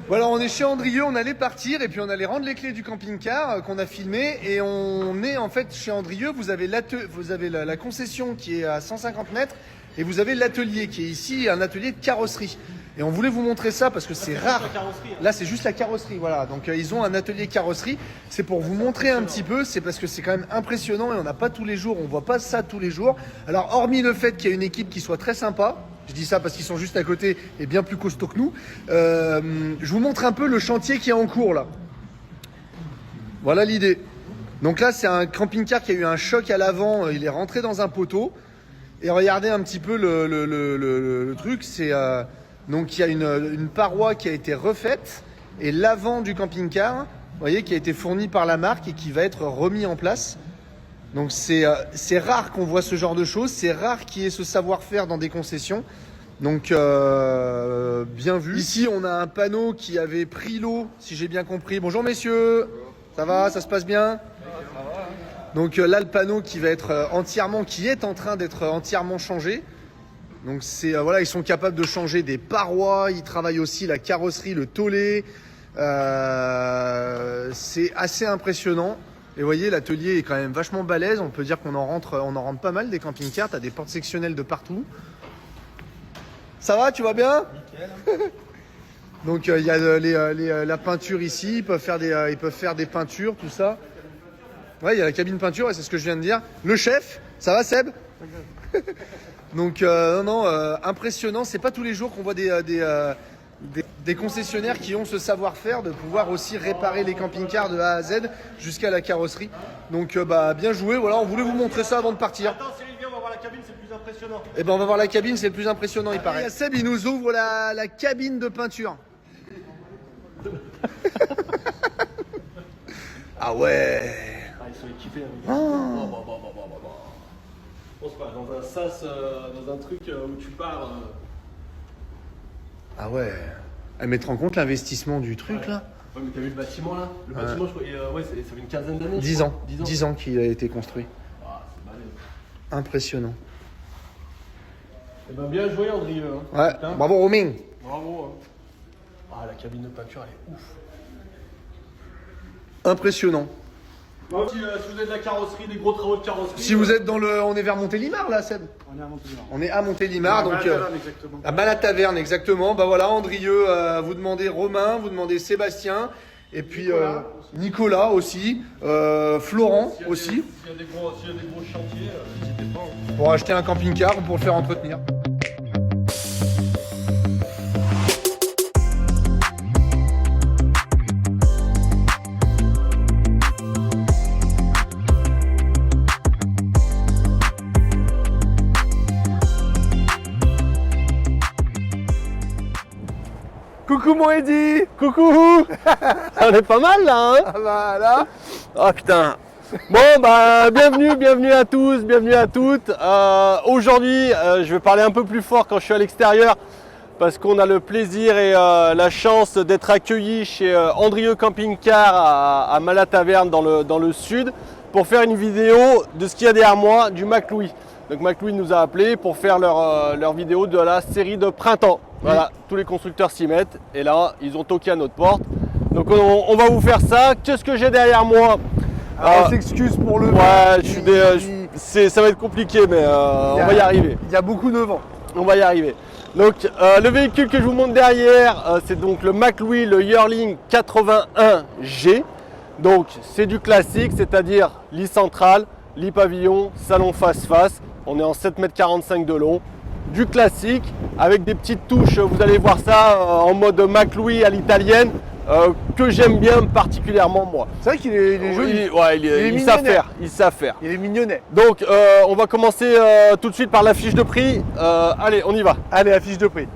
Voilà, on est chez Andrieux, on allait partir et puis on allait rendre les clés du camping-car qu'on a filmé et on est en fait chez Andrieux, vous avez la concession qui est à 150 mètres et vous avez l'atelier qui est ici, un atelier de carrosserie. Et on voulait vous montrer ça parce que c'est rare. Là, c'est juste la carrosserie, voilà. Donc ils ont un atelier carrosserie. C'est pour vous montrer un petit peu, c'est parce que c'est quand même impressionnant et on n'a pas tous les jours, on voit pas ça tous les jours. Alors hormis le fait qu'il y a une équipe qui soit très sympa, je dis ça parce qu'ils sont juste à côté et bien plus costauds que nous. Je vous montre un peu le chantier qui est en cours là. Voilà l'idée. Donc là, c'est un camping-car qui a eu un choc à l'avant. Il est rentré dans un poteau. Et regardez un petit peu le truc. Donc il y a une paroi qui a été refaite. Et l'avant du camping-car, vous voyez, qui a été fourni par la marque et qui va être remis en place. Donc c'est rare qu'on voit ce genre de choses, c'est rare qu'il y ait ce savoir-faire dans des concessions. Donc bien vu. Ici on a un panneau qui avait pris l'eau, si j'ai bien compris. Bonjour messieurs, ça va, ça se passe bien? Donc là le panneau qui va être qui est en train d'être entièrement changé. Donc voilà, ils sont capables de changer des parois, ils travaillent aussi la carrosserie, le tollet. C'est assez impressionnant. Et vous voyez, l'atelier est quand même vachement balèze. On peut dire qu'on en rentre pas mal des camping-cars. T'as des portes sectionnelles de partout. Ça va, tu vas bien? Nickel. Donc il y a la peinture ici. Ils peuvent faire des peintures, tout ça. Ouais, il y a la cabine peinture, ouais, c'est ce que je viens de dire. Le chef, ça va Seb? Donc impressionnant. C'est pas tous les jours qu'on voit des concessionnaires qui ont ce savoir-faire de pouvoir aussi réparer les camping-cars de A à Z jusqu'à la carrosserie. Donc bien joué, voilà, on voulait vous montrer ça avant de partir. Attends Cyril, viens, on va voir la cabine, c'est le plus impressionnant. Et on va voir la cabine, c'est le plus impressionnant, il paraît. Seb, il nous ouvre la cabine de peinture. Ah ouais. Ah, ils sont équipés. Oh. On se passe dans un sas, dans un truc où tu pars. Ah ouais. Mais te rends compte l'investissement du truc là? Ouais, mais t'as vu le bâtiment là? Le bâtiment, je crois, ça fait une quinzaine d'années. 10 ans. 10 ans qu'il a été construit. Ah, c'est balèze. Impressionnant. Eh ben, bien joué, Andrieux. Hein. Ouais, putain. bravo Romain. Bravo. Hein. Ah, la cabine de peinture, elle est ouf. Impressionnant. Bon, si vous avez de la carrosserie, des gros travaux de carrosserie. Si vous êtes on est vers Montélimar là, Seb? On est à Montélimar. On est à Montélimar, donc exactement. à Malataverne, exactement. Bah voilà, Andrieux, vous demandez Romain, vous demandez Sébastien, et puis Nicolas aussi, Florent aussi. S'il y a des gros chantiers, n'hésitez pas. Pour acheter un camping-car ou pour le faire entretenir. Coucou mon Eddy. Coucou. On est pas mal là, hein? Ah bah là. Oh putain. Bon bienvenue à tous, bienvenue à toutes. Aujourd'hui je vais parler un peu plus fort quand je suis à l'extérieur parce qu'on a le plaisir et la chance d'être accueillis chez Andrieux Camping Car à Malataverne dans le sud pour faire une vidéo de ce qu'il y a derrière moi du McLouis. Donc McLouis nous a appelé pour faire leur vidéo de la série de printemps. Voilà, tous les constructeurs s'y mettent et là ils ont toqué à notre porte. Donc on va vous faire ça. Qu'est-ce que j'ai derrière moi? On s'excuse pour le vent. Ouais, ça va être compliqué mais on va y arriver. Il y a beaucoup de vent. On va y arriver. Donc le véhicule que je vous montre derrière, c'est donc le McLouis, le Yearling 81G. Donc c'est du classique, c'est-à-dire lit central, lit pavillon, salon face-face. On est en 7,45 m de long. Du classique avec des petites touches, vous allez voir ça en mode McLouis à l'italienne que j'aime bien particulièrement moi. C'est vrai qu'il est joli. Il sait faire, il sait faire. Il est mignonnet. Donc on va commencer tout de suite par la fiche de prix. Allez, on y va. Allez, la fiche de prix.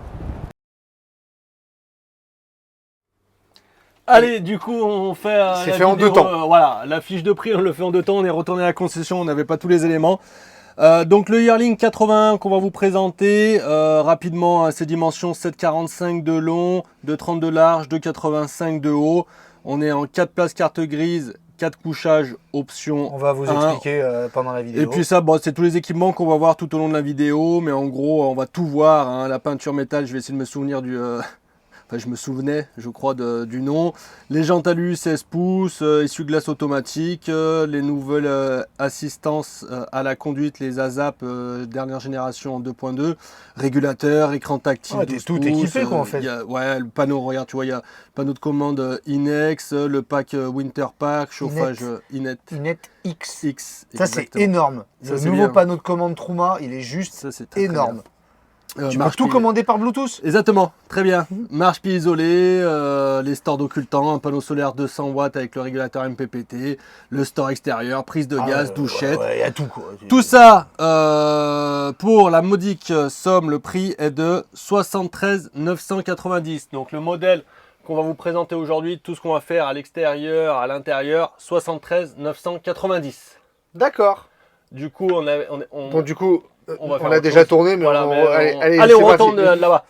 Allez, du coup, on fait. C'est fait en 2 temps. Voilà, la fiche de prix, on le fait en 2 temps. On est retourné à la concession, on n'avait pas tous les éléments. Donc le Yearling 81 qu'on va vous présenter rapidement, ses dimensions 7,45 de long, 2,30 de large, 2,85 de haut. On est en 4 places carte grise, 4 couchages option. On va vous expliquer pendant la vidéo. Et puis ça, bon, c'est tous les équipements qu'on va voir tout au long de la vidéo, mais en gros, on va tout voir. Hein. La peinture métal, je vais essayer de me souvenir du... Enfin, je me souvenais, je crois, du nom. Les jantes alu 16 pouces, essuie-glace automatique, les nouvelles assistances à la conduite, les ASAP dernière génération en 2.2, régulateur, écran tactile 12 tout pouces. équipé quoi en fait. Ouais, le panneau, regarde, tu vois, il y a panneau de commande Inex, le pack Winter Pack, chauffage Inet. Inet X. X. Ça c'est exactement. énorme. Ça, Le c'est nouveau bien. panneau de commande Truma, il est juste Ça, c'est très, très énorme. bien. Tu peux Marche tout pied- commander par Bluetooth. Exactement, très bien. Marche-pied isolé, les stores d'occultants, un panneau solaire 200 watts avec le régulateur MPPT, le store extérieur, prise de gaz, douchette. Ouais, y a tout quoi. Tout ça, pour la modique somme, le prix est de 73 990. Donc le modèle qu'on va vous présenter aujourd'hui, tout ce qu'on va faire à l'extérieur, à l'intérieur, 73 990. D'accord. Du coup, Bon, du coup, on va faire a autre déjà chose. tourné, mais, Voilà, mais allez, on c'est retourne parti. là-bas.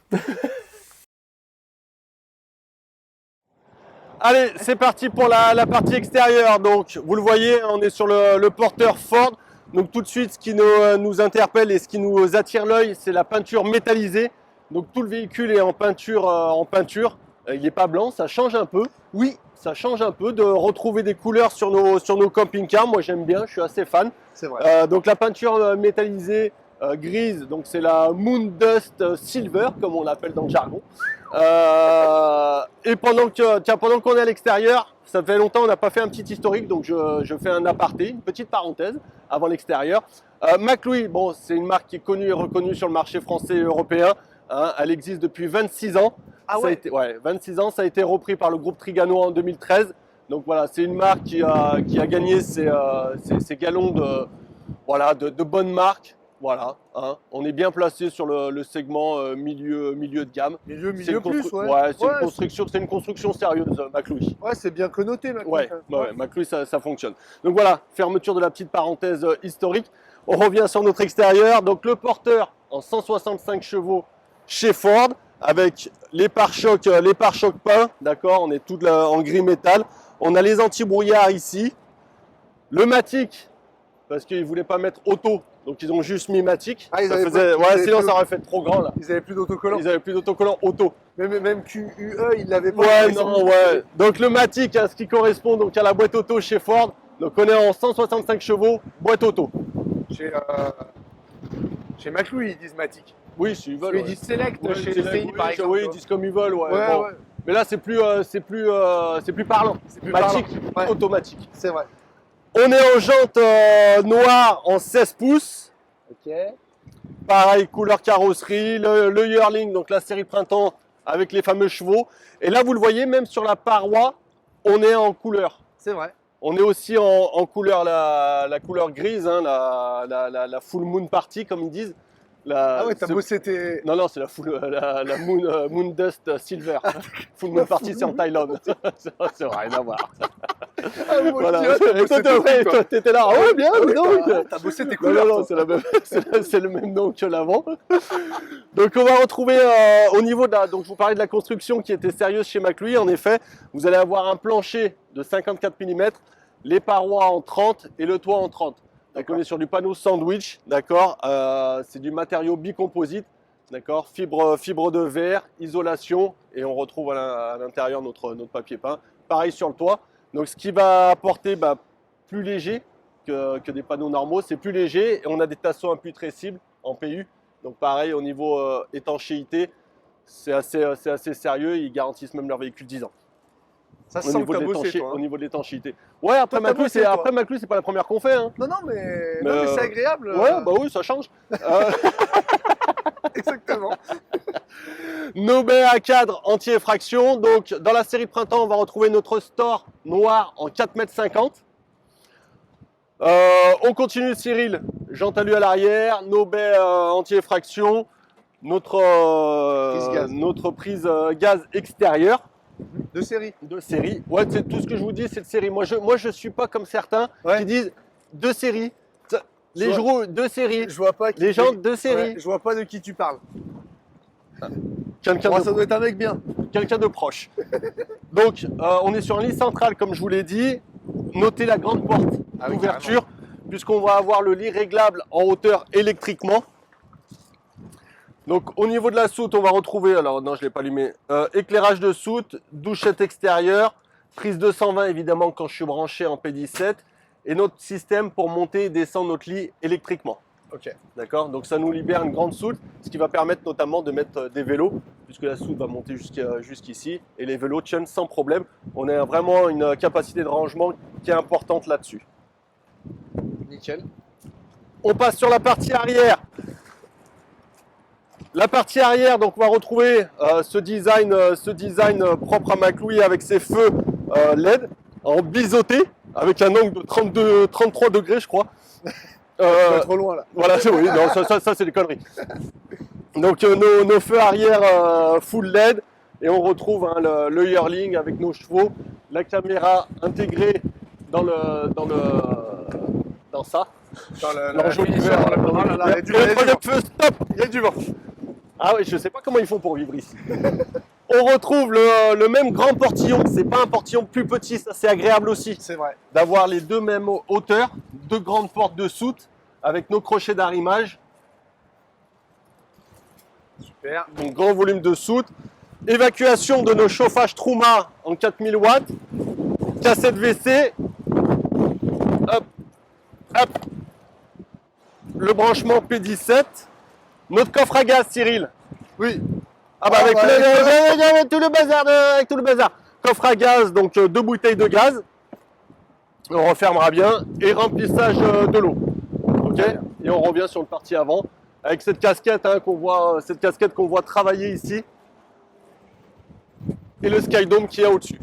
Allez, c'est parti pour la partie extérieure. Donc, vous le voyez, on est sur le porteur Ford. Donc, tout de suite, ce qui nous interpelle et ce qui nous attire l'œil, c'est la peinture métallisée. Donc, tout le véhicule est en peinture. Il n'est pas blanc, ça change un peu. Oui, ça change un peu de retrouver des couleurs sur nos camping-cars. Moi, j'aime bien, je suis assez fan. C'est vrai. Donc, la peinture métallisée grise, donc c'est la Moon Dust Silver, comme on l'appelle dans le jargon. Et pendant qu'on est à l'extérieur, ça fait longtemps qu'on n'a pas fait un petit historique, donc je fais un aparté, une petite parenthèse avant l'extérieur. McLouis, bon, c'est une marque qui est connue et reconnue sur le marché français et européen. Hein, elle existe depuis 26 ans. Ah Ça a ouais. été, 26 ans, ça a été repris par le groupe Trigano en 2013. Donc voilà, c'est une marque qui a gagné ses galons de bonnes marques. Voilà, hein. On est bien placé sur le segment milieu de gamme. Milieu C'est une plus, constru- ouais. c'est une construction sérieuse, McLouis. Ouais, c'est bien connoté, maintenant. Ouais, McLouis, ça fonctionne. Donc voilà, fermeture de la petite parenthèse historique. On revient sur notre extérieur. Donc le porteur en 165 chevaux chez Ford avec les pare-chocs peints. D'accord, on est tout en gris métal. On a les anti-brouillards ici. Le Matic, parce qu'ils ne voulaient pas mettre auto. Donc ils ont juste mis Matic. Ah, ils Ça avaient faisait- pas- ils ouais, avaient sinon plus- ça aurait fait trop grand là. Ils avaient plus d'autocollants. Ils avaient plus d'autocollant auto. Même QUE, ils l'avaient pas. Ouais, Ils non, ont- ouais. Donc le Matic, ce qui correspond donc à la boîte auto chez Ford. Donc on est en 165 chevaux, boîte auto. Chez McLouis, ils disent Matic. Oui, s'ils veulent. Ils Ouais. disent Select Ouais, chez c'est CI, oui, par exemple. oui, ils disent comme ils veulent. Ouais. Ouais, Bon. ouais. Mais là, c'est plus parlant. C'est plus Matic, parlant. Ouais. automatique. C'est vrai. On est en jante noire en 16 pouces. Ok. Pareil, couleur carrosserie, le Yearling, donc la série printemps avec les fameux chevaux. Et là, vous le voyez, même sur la paroi, on est en couleur. C'est vrai. On est aussi en couleur, la couleur grise, hein, la full moon party, comme ils disent. Ah ouais, t'as ce- bossé tes. Non, c'est la moon dust silver. Full moon party, c'est en Thaïlande. C'est rien à voir. Ah, moi, Voilà. je dirais, t'as Et toi, bossé tes trucs, quoi. t'étais là. Ah ouais, bien, dis donc. T'as bossé tes Non, couleurs. non, toi. c'est la même, c'est le même nom que l'avant. Donc on va retrouver au niveau donc je vous parlais de la construction qui était sérieuse chez McLouis. En effet, vous allez avoir un plancher de 54 mm, les parois en 30 et le toit en 30. Donc on est sur du panneau sandwich, d'accord. C'est du matériau bicomposite, d'accord. Fibre de verre, isolation, et on retrouve à l'intérieur notre papier peint. Pareil sur le toit. Donc ce qui va apporter plus léger que des panneaux normaux, c'est plus léger et on a des tasseaux imputrescibles en PU. Donc pareil au niveau étanchéité, c'est assez sérieux, ils garantissent même leur véhicule 10 ans. Ça se Au sent niveau, que t'as de bossé, toi. au hein. niveau de l'étanchéité. Ouais, après Toi, t'as McLouis, bossé, c'est toi. après McLouis, c'est pas la première qu'on fait. Hein. Non, mais c'est agréable. Ouais, bah oui, ça change. Exactement. Nos baies à cadre anti-effraction. Donc, dans la série printemps, on va retrouver notre store noir en 4,50 m. On continue, Cyril. Jante alu à l'arrière, nos baies anti-effraction, notre prise gaz extérieure De série. de série. Ouais, c'est tout ce que je vous dis, c'est de série. Moi, je suis pas comme certains qui disent de série. Les Je roues de série. Je vois pas. Les jantes de série. Ouais, je vois pas de qui tu parles. Quelqu'un Moi, de ça doit être un mec bien. quelqu'un de proche. Donc, on est sur un lit central, comme je vous l'ai dit. Notez la grande porte Ah oui, d'ouverture, puisqu'on va avoir le lit réglable en hauteur électriquement. Donc au niveau de la soute, on va retrouver, alors non je ne l'ai pas allumé, éclairage de soute, douchette extérieure, prise 220 évidemment quand je suis branché en P17 et notre système pour monter et descendre notre lit électriquement. Ok. D'accord. Donc ça nous libère une grande soute, ce qui va permettre notamment de mettre des vélos, puisque la soute va monter jusqu'ici et les vélos tiennent sans problème. On a vraiment une capacité de rangement qui est importante là-dessus. Nickel. On passe sur la partie arrière. La partie arrière, donc on va retrouver ce design propre à McLouis avec ses feux LED en biseauté avec un angle de 33 degrés je crois. Pas trop loin là. Voilà, oui, non, ça c'est des conneries. Donc nos feux arrière full LED et on retrouve hein, le yearling avec nos chevaux, la caméra intégrée dans ça. L'enjoliveur. Il y a du feu, stop, il y a du vent. Ah oui, je sais pas comment ils font pour vivre ici. On retrouve le même grand portillon. C'est pas un portillon plus petit, ça c'est agréable aussi. C'est vrai. D'avoir les deux mêmes hauteurs, deux grandes portes de soute avec nos crochets d'arrimage. Super. Donc grand volume de soute. Évacuation de nos chauffages Truma en 4000 watts. Cassette WC. Hop, hop. Le branchement P17. Notre coffre à gaz, Cyril. Oui. Ah bah avec tout le bazar, avec tout le bazar. Coffre à gaz, donc 2 bouteilles de gaz. On refermera bien et remplissage de l'eau. Ok. Et on revient sur le parti avant avec cette casquette hein, qu'on voit travailler ici et le Skydome qui est au-dessus.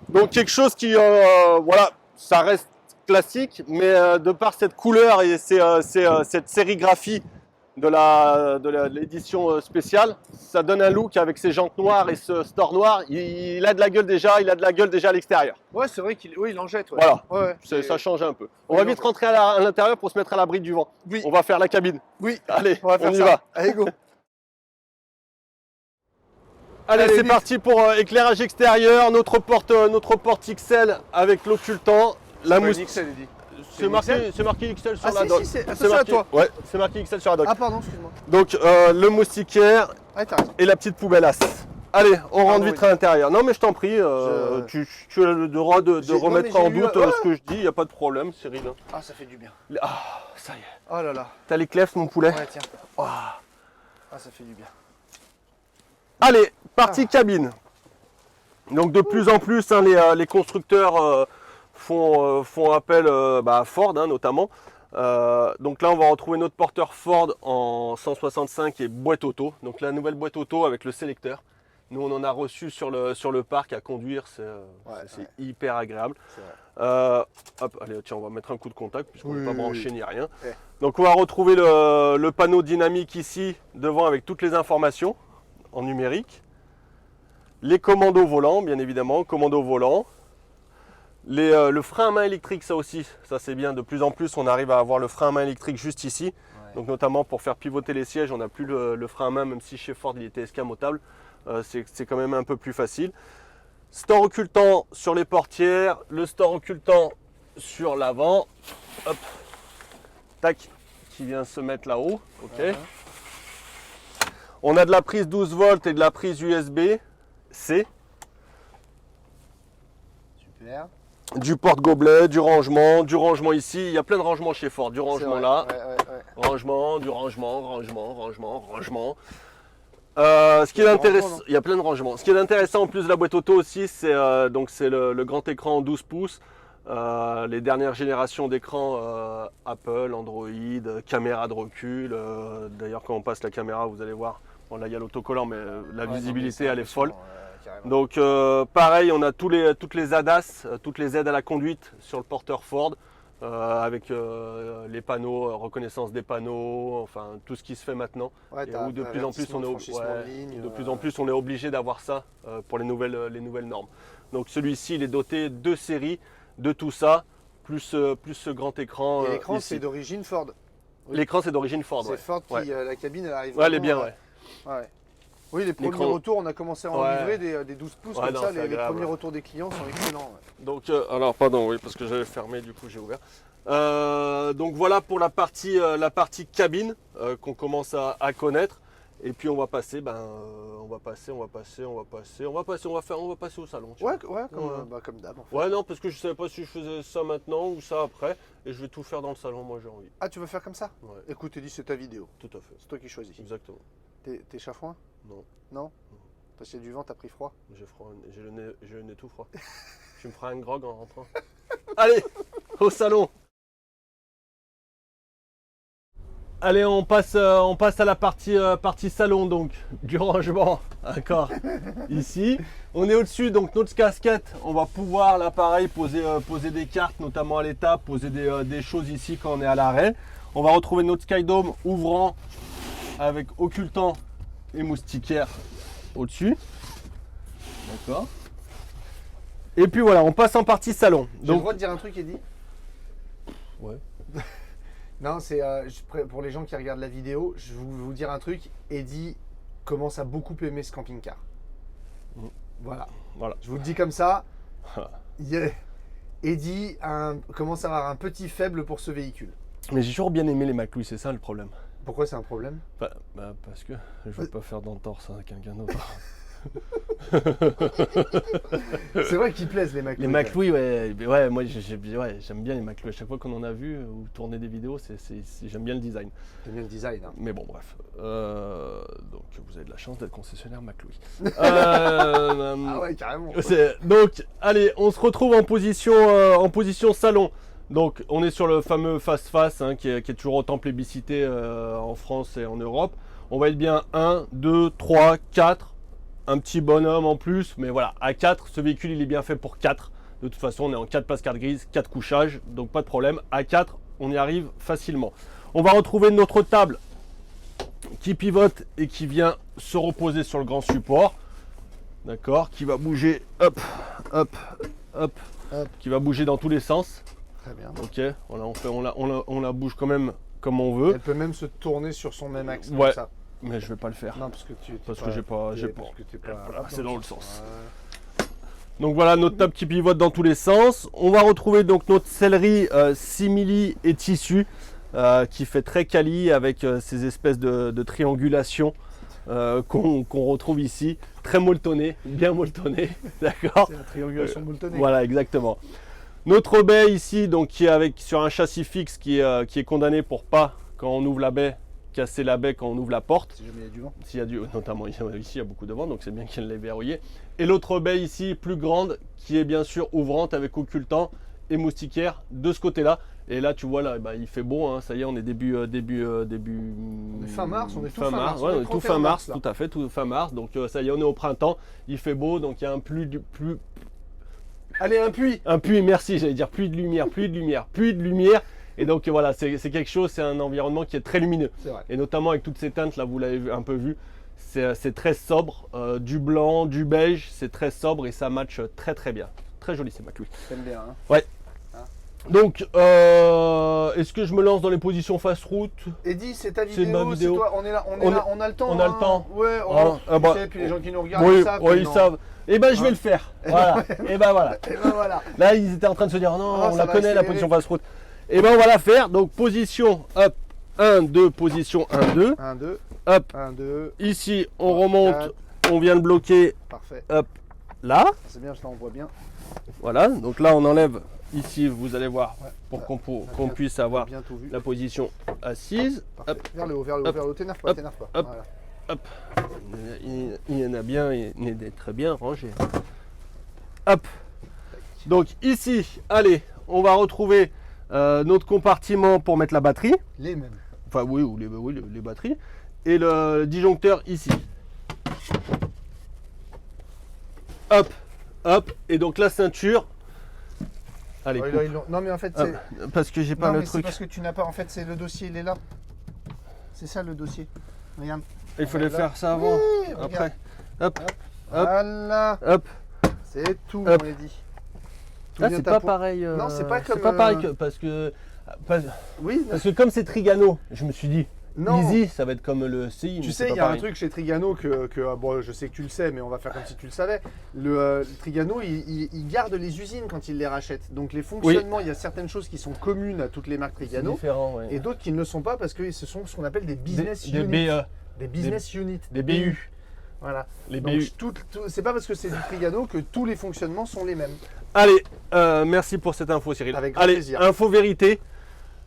Donc quelque chose qui, voilà, ça reste classique, mais de par cette couleur et cette sérigraphie de l'édition spéciale, ça donne un look avec ses jantes noires et ce store noir. Il a de la gueule déjà, à l'extérieur. Ouais, c'est vrai il en jette. Ouais. Voilà, Ouais, ça change un peu. On va vite rentrer à l'intérieur pour se mettre à l'abri du vent. Oui. On va faire la cabine. Oui. Allez, On va faire y ça. va. Allez, go. Allez, c'est vite. parti pour éclairage extérieur, notre porte XL avec l'occultant, la mousse. XL, il dit. C'est marqué XL sur Ah, la si, doc. si, c'est marqué, à toi. Ouais, c'est marqué XL sur la doc. Ah, pardon, excuse-moi. Donc le moustiquaire Ouais, t'as raison. et la petite poubelle as. Allez, on rentre vite oui. à l'intérieur. Non mais je t'en prie, tu as le droit de Non, remettre mais en j'ai eu, doute ce que je dis, il n'y a pas de problème, Cyril. Ah, ça fait du bien. Ah, ça y est. Oh là là. T'as les clefs, mon poulet. Ouais, tiens. Ah. Ah, ça fait du bien. Allez, partie cabine. Donc de plus en plus, hein, les constructeurs font appel à Ford hein, notamment. Donc là, on va retrouver notre porteur Ford en 165 et boîte auto. Donc la nouvelle boîte auto avec le sélecteur. Nous, on en a reçu sur le parc à conduire. C'est hyper agréable. Hop, allez, tiens, on va mettre un coup de contact puisqu'on n'est pas branché ni rien. Ouais. Donc on va retrouver le panneau dynamique ici devant avec toutes les informations en numérique. Les commandos volants, bien évidemment, commandos volants. Le frein à main électrique, ça aussi, ça c'est bien. De plus en plus, on arrive à avoir le frein à main électrique juste ici. Ouais. Donc notamment pour faire pivoter les sièges, on n'a plus le frein à main, même si chez Ford il était escamotable. C'est quand même un peu plus facile. Store occultant sur les portières, le store occultant sur l'avant. Hop, tac, qui vient se mettre là-haut. Ok. On a de la prise 12 volts et de la prise USB-C. Super. Du porte-gobelet, du rangement ici. Il y a plein de rangements chez Ford. Du rangement là. Rangement, du rangement. Ce qui est intéressant, il y a plein de rangements. Ce qui est intéressant en plus de la boîte auto aussi, c'est le grand écran en 12 pouces. Les dernières générations d'écrans Apple, Android, caméra de recul. D'ailleurs, quand on passe la caméra, vous allez voir. Bon, là, il y a l'autocollant, mais la visibilité, elle est folle. Donc, pareil, on a toutes les ADAS, toutes les aides à la conduite sur le porteur Ford. Avec les panneaux, reconnaissance des panneaux, enfin tout ce qui se fait maintenant. Ouais, et où de plus en plus on est obligé d'avoir ça pour les nouvelles normes. Donc celui-ci il est doté de séries de tout ça, plus ce grand écran. Et l'écran c'est d'origine Ford. Oui. L'écran c'est d'origine Ford. C'est Ford qui la cabine elle arrive. Ouais, elle est bien, ouais. Oui, les premiers retours, on a commencé à en livrer des 12 pouces comme ça, les premiers retours des clients sont excellents. Donc, alors pardon, oui, parce que j'avais fermé, du coup j'ai ouvert. Donc voilà pour la partie cabine qu'on commence à connaître. Et puis on va passer, on va passer au salon. tu Ouais, vois. comme d'hab. En fait. Ouais, non, parce que je savais pas si je faisais ça maintenant ou ça après. Et je vais tout faire dans le salon, moi j'ai envie. Ah, tu veux faire comme ça? Ouais, Écoute, Eddy, c'est ta vidéo. tout à fait. C'est toi qui choisis. Exactement. T'es chafouin? Non, Non? Parce qu'il y a du vent, t'as pris froid? j'ai le nez tout froid. Tu me feras un grog en rentrant. Allez, au salon. Allez, on passe à la partie salon donc du rangement. D'accord. Ici, on est au-dessus donc notre casquette. On va pouvoir là pareil poser des cartes, notamment à l'étape, poser des choses ici quand on est à l'arrêt. On va retrouver notre Skydome ouvrant avec occultant et moustiquaire au-dessus. D'accord. Et puis voilà, on passe en partie salon. J'ai le droit de dire un truc, Eddy? Ouais. Non, c'est pour les gens qui regardent la vidéo, je vais vous dire un truc. Eddy commence à beaucoup aimer ce camping-car. Voilà. Je vous le dis comme ça. Eddy commence à avoir un petit faible pour ce véhicule. Mais j'ai toujours bien aimé les McLuhan, c'est ça le problème. Pourquoi c'est un problème? Parce que je veux pas faire d'entorse à quelqu'un d'autre. C'est vrai qu'ils plaisent les McLuhan. Les McLuhan, ouais, moi j'aime bien les McLuhan. À chaque fois qu'on en a vu ou tourné des vidéos, j'aime bien le design. J'aime bien le design. Hein. Mais bon, bref. Donc vous avez de la chance d'être concessionnaire McLuhan. Ah ouais, carrément. Donc, allez, on se retrouve en position salon. Donc, on est sur le fameux face-face hein, qui est toujours autant plébiscité en France et en Europe. On va être bien 1, 2, 3, 4. Un petit bonhomme en plus, mais voilà, à 4, ce véhicule il est bien fait pour 4. De toute façon, on est en 4 places carte grise, 4 couchages, donc pas de problème. À 4, on y arrive facilement. On va retrouver notre table qui pivote et qui vient se reposer sur le grand support. D'accord, qui va bouger, hop, qui va bouger dans tous les sens. Très bien. Ok, on la bouge quand même comme on veut. Elle peut même se tourner sur son même axe. Ouais. Comme ça. Mais je vais pas le faire. Non, parce que j'ai pas. Voilà, c'est dans le sens. Donc voilà notre table qui pivote dans tous les sens. On va retrouver donc notre sellerie simili et tissu qui fait très quali avec ces espèces de triangulation qu'on retrouve ici. Très molletonné, bien molletonné. D'accord. C'est la triangulation molletonnée. Voilà, exactement. Notre baie ici, donc qui est sur un châssis fixe qui est condamné pour pas, quand on ouvre la baie, casser la baie quand on ouvre la porte. Si jamais il y a du vent. S'il y a notamment ici, il y a beaucoup de vent, donc c'est bien qu'elle l'ait verrouillé. Et l'autre baie ici, plus grande, qui est bien sûr ouvrante avec occultant et moustiquaire de ce côté-là. Et là, tu vois, là, il fait beau, hein, ça y est, on est début. On est fin mars, on est tout fin mars. Ouais, on est tout fin mars, là. tout à fait, tout fin mars. Donc ça y est, on est au printemps, il fait beau, donc il y a un plus. Allez, un puits. Un puits, merci, j'allais dire pluie de lumière. Et donc voilà, c'est quelque chose, c'est un environnement qui est très lumineux. C'est vrai. Et notamment avec toutes ces teintes, là vous l'avez un peu vu, c'est très sobre, du blanc, du beige, c'est très sobre et ça match très très bien. Très joli ces McLuhan. T'aimes bien, hein? Ouais. Hein? Donc, est-ce que je me lance dans les positions face route? Eddy, c'est ta C'est ma vidéo, c'est vidéo. toi, on est là, on a le temps. On a hein. le temps. Ouais, Ah, tu sais, puis les gens qui nous regardent, Oui, ils savent. oui, mais ils non. savent. Eh ben je vais Hein? le faire. Voilà. Et ben voilà. Et ben voilà. Là, ils étaient en train de se dire non, Ah, on ça la va connaît la accélérer. position face route. Et ben on va la faire. Donc position up 1, 2, position 1, 2. 1, 2, Hop. 1, 2, Ici, on remonte, 4. on vient de bloquer, Parfait. hop, là. C'est bien, je t'envoie bien. Voilà, donc là on enlève ici, vous allez voir, Ouais. pour qu'on bien- puisse avoir Bien tout vu. la position assise. Parfait. Hop, Vers le haut, vers le haut, hop, vers le haut. T'énerve pas, hop, t'énerve pas. hop. Voilà. Hop, il y en a bien, il est très bien rangé. Hop, donc ici, allez, on va retrouver notre compartiment pour mettre la batterie. Les mêmes. Enfin oui, ou les batteries. Et le disjoncteur ici. Hop, hop, et donc la ceinture. Allez, Ouais, coupe. là, non, mais en fait, Hop, c'est. parce que j'ai pas Non, le mais c'est truc. parce que tu n'as pas. En fait, c'est le dossier, il est là. C'est ça le dossier. Regarde. Il fallait Là. faire ça avant. Oui, regarde. Après. Hop, hop, Voilà. hop. C'est tout, Hop. mon Eddy. Tout Là, vient c'est ta pas peau. pareil. Non, c'est pas comme, pas pareil euh, parce que Oui, comme c'est Trigano, je me suis dit non. easy, ça va être comme le CI. Tu mais sais, c'est il pas y a un pareil. truc chez Trigano que bon, je sais que tu le sais, mais on va faire comme si tu le savais. Le Trigano, il garde les usines quand il les rachète. Donc les fonctionnements, il y a certaines choses qui sont communes à toutes les marques C'est Trigano différent, ouais. et d'autres qui ne le sont pas parce que ce sont ce qu'on appelle des business des units. BE. Des business units. Des BU. Voilà. Les Donc, BU. c'est pas parce que c'est du Trigano que tous les fonctionnements sont les mêmes. Allez, merci pour cette info Cyril. Avec grand Allez, plaisir. info vérité.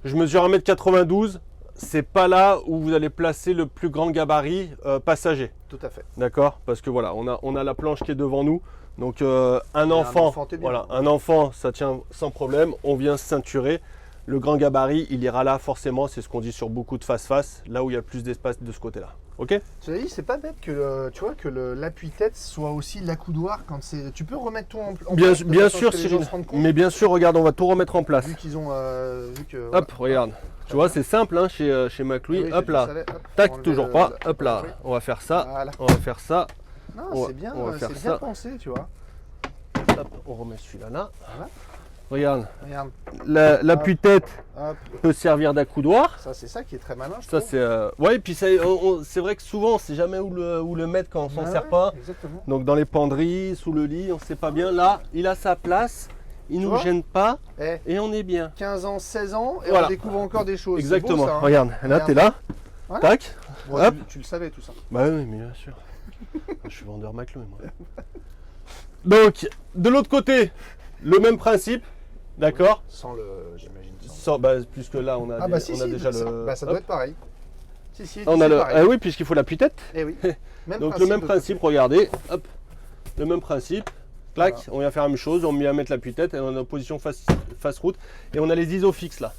Je mesure 1m92. C'est pas là où vous allez placer le plus grand gabarit passager. Tout à fait. D'accord? Parce que voilà, on a la planche qui est devant nous. Donc un un enfant, enfant, t'es bien. voilà, un enfant, ça tient sans problème. On vient se ceinturer. Le grand gabarit, il ira là forcément. C'est ce qu'on dit sur beaucoup de face-face, là où il y a le plus d'espace de ce côté-là. Ok? Tu as dit, c'est pas bête que tu vois que l'appui-tête soit aussi l'accoudoir quand c'est. Tu peux remettre tout en Bien, place de bien façon à sûr ce que les gens Cyril. se rendent compte, Mais bien sûr, regarde, on va tout remettre en place. vu qu'ils ont vu que. Hop, regarde. Tu vois, c'est simple hein, chez McLouis. Oui, hop je là. savais. Hop, Tac, enlever toujours le- pas. la- Hop là. oui. On va faire ça. Voilà. On va faire ça. Non, On va- c'est bien, on va faire c'est bien ça. pensé, tu vois. Hop, on remet celui-là là. Voilà. Regarde, Regarde, l'appui-tête hop, peut servir d'accoudoir. ça c'est ça qui est très malin. Je Ça trouve. c'est ouais, et puis c'est vrai que souvent on sait jamais où le mettre quand on s'en Ouais, sert ouais, pas. Exactement. Donc dans les penderies, sous le lit, on sait pas bien. Là, il a sa place, il nous vois gêne pas Eh, et on est bien. 15 ans, 16 ans, et Voilà. on découvre encore des choses. C'est Exactement. beau, ça, hein. Regarde, là Regarde. t'es là. Ouais. Tac. Bon, Hop. tu le savais tout ça. Bah oui, mais bien sûr. Je suis vendeur McLouis, moi. Donc, de l'autre côté, le même principe. D'accord. Sans le, j'imagine. Puisque là, on a, Ah bah si, on a si, déjà ça, le. bah, ça hop. doit être pareil. Si, si, On a c'est le. pareil. Ah oui, puisqu'il faut l'appui-tête. Eh oui. Même Donc le même de- principe, regardez. Hop. Le même principe. Clac, Voilà. on vient faire la même chose. On vient mettre l'appui-tête et on est en position face route. Et on a les isofixes là.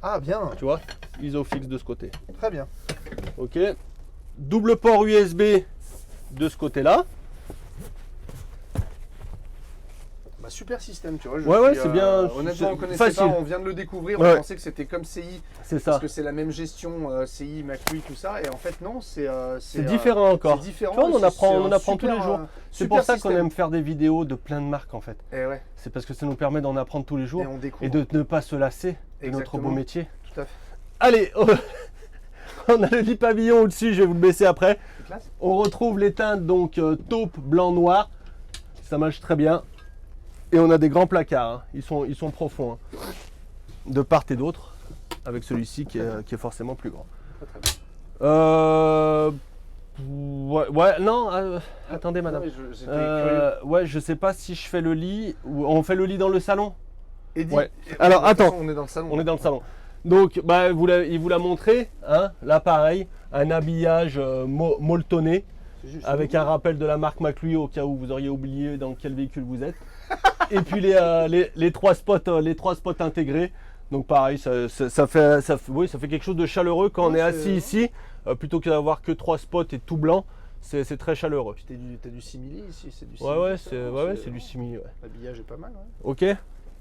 Ah bien, Tu vois, isofixes de ce côté. très bien. Ok. Double port USB de ce côté-là. Bah, super système, tu vois. Ouais, ouais, c'est bien, Honnêtement, c'est on connaissait facile. pas, on vient de le découvrir, Ouais. on pensait que c'était comme CI, C'est parce ça. que c'est la même gestion CI, McLouis, tout ça, et en fait non, C'est différent encore. C'est différent. Tu vois, on en et apprend, c'est on en un apprend tous super, les jours. C'est super pour ça qu'on système. aime faire des vidéos de plein de marques en fait. Et ouais, C'est parce que ça nous permet d'en apprendre tous les jours et on découvre. et de ne pas se lasser de notre Exactement. beau métier. Tout à fait. Allez, on a le lit pavillon au-dessus, je vais vous le baisser après. C'est classe. On retrouve les teintes donc taupe, blanc, noir. Ça marche très bien. Et on a des grands placards, hein. Ils sont profonds, hein. De part et d'autre, avec celui-ci qui est forcément plus grand. Très, très bien. Ouais, non, attendez madame. Non, mais j'étais curieux. Ouais, je sais pas si je fais le lit ou on fait le lit dans le salon. Eddie, ouais. et- Alors, de toute façon, attends. on est dans le salon. On est dans le salon. Donc, bah, il vous l'a montré, hein, là pareil, un habillage molletonné C'est juste. avec un rappel de la marque McLouis au cas où vous auriez oublié dans quel véhicule vous êtes. Et puis les trois spots intégrés. Donc pareil, ça fait quelque chose de chaleureux quand on Ouais, est c'est- assis ici, plutôt que d'avoir que 3 spots et tout blanc. C'est très chaleureux. Puis t'as du simili ici, c'est du Ouais, simili. ouais, ça, c'est du simili. Ouais. L'habillage est pas mal, ouais. Ok.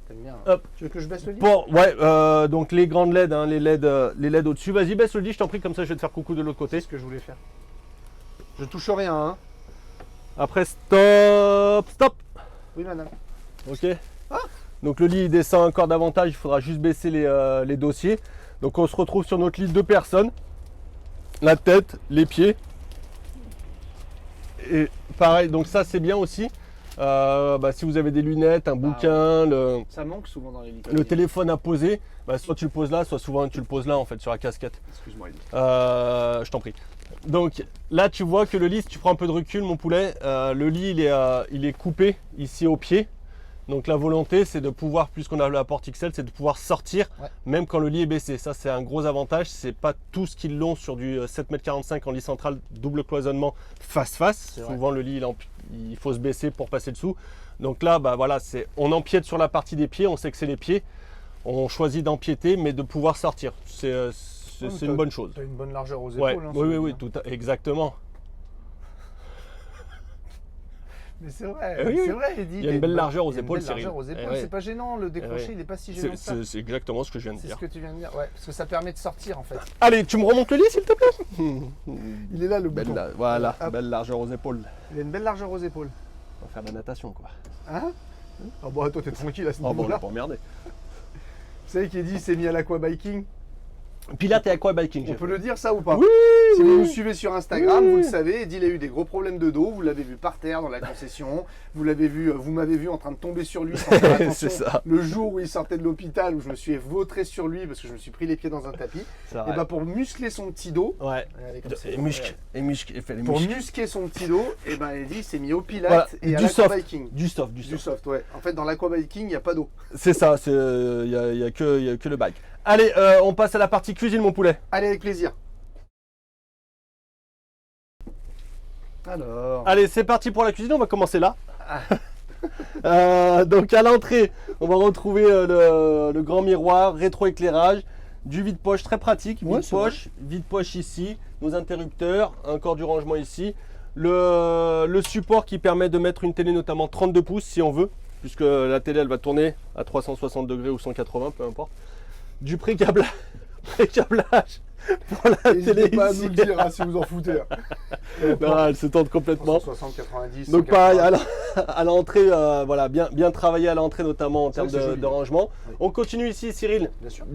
T'aimes bien. Hein. Hop. Tu veux que je baisse le lit? Donc les grandes LED, hein, les LED au-dessus. Vas-y, baisse le lit, je t'en prie, comme ça je vais te faire coucou de l'autre côté. C'est ce que je voulais faire. Je touche rien, hein. Après, stop. Oui, madame. Ok. Donc le lit il descend encore davantage, il faudra juste baisser les dossiers. Donc on se retrouve sur notre lit de 2 personnes. La tête, les pieds. Et pareil, donc ça c'est bien aussi. Si vous avez des lunettes, un bouquin, Ça manque souvent dans les lits. le téléphone à poser, soit tu le poses là, soit souvent tu le poses là en fait sur la casquette. Excuse-moi, Eddie. Je t'en prie. Donc là tu vois que le lit, si tu prends un peu de recul mon poulet, le lit il est coupé ici au pied. Donc la volonté c'est de pouvoir, puisqu'on a la porte XL, c'est de pouvoir sortir même quand le lit est baissé. Ça c'est un gros avantage, c'est pas tous qui l'ont sur du 7,45 m en lit central, double cloisonnement face. Souvent le lit il faut se baisser pour passer dessous. Donc là voilà, on empiète sur la partie des pieds, on sait que c'est les pieds. On choisit d'empiéter mais de pouvoir sortir. C'est une bonne chose. T'as une bonne largeur aux Ouais, épaules. Hein, oui, exactement. Mais c'est vrai, Oui, c'est vrai, Eddie. Il y a une belle largeur aux Il y a une épaules, belle largeur Cyril. aux épaules. Ouais. C'est pas gênant, le décroché, Ouais. il est pas si gênant que ça. C'est exactement ce que je viens de C'est dire. ce que tu viens de dire, ouais, parce que ça permet de sortir en fait. Allez, tu me remontes le lit s'il te plaît. Il est là le bouton. Voilà, Hop. belle largeur aux épaules. Il a une belle largeur aux épaules. On va faire de la natation quoi. Hein? Ah bon, toi t'es tranquille à ce Oh bon, on niveau-là. va pas emmerder. Vous savez qu'Eddie s'est mis à l'aquabiking? Puis là, t'es aquabiking. On peut le dire ça ou pas? Oui, Si vous oui. nous suivez sur Instagram, vous le savez, Eddy a eu des gros problèmes de dos. Vous l'avez vu par terre dans la concession. Vous m'avez vu en train de tomber sur lui sans faire attention. C'est ça. Le jour où il sortait de l'hôpital, où je me suis vautré sur lui parce que je me suis pris les pieds dans un tapis. C'est Et vrai. bah pour muscler son petit dos, Ouais. regardez comme ça. Et muscle. Et muscle. Et fait les Pour muscles. muscler son petit dos, et ben Eddy s'est mis au pilates Voilà. et à Du soft. l'aquabiking. Du soft. Du soft, ouais. En fait, dans l'aquabiking, il n'y a pas d'eau. C'est ça. Il y a que le bike. Allez, on passe à la partie cuisine, mon poulet. Allez, avec plaisir. Alors, Allez, c'est parti pour la cuisine. On va commencer là. Donc à l'entrée, on va retrouver le grand miroir, rétroéclairage, du vide-poche très pratique, Ouais, vide-poche ici, nos interrupteurs, encore du rangement ici, le support qui permet de mettre une télé notamment 32 pouces si on veut, puisque la télé elle va tourner à 360 degrés ou 180, peu importe. Du précablage pour la télé n'hésitez pas à ici. nous le dire hein, si vous en foutez. Non, elle se tente complètement. 60, 90. Donc pareil, à l'entrée, voilà, bien travaillé à l'entrée notamment en C'est vrai termes que c'est joli. de rangement. Oui. On continue ici, Cyril, Bien sûr.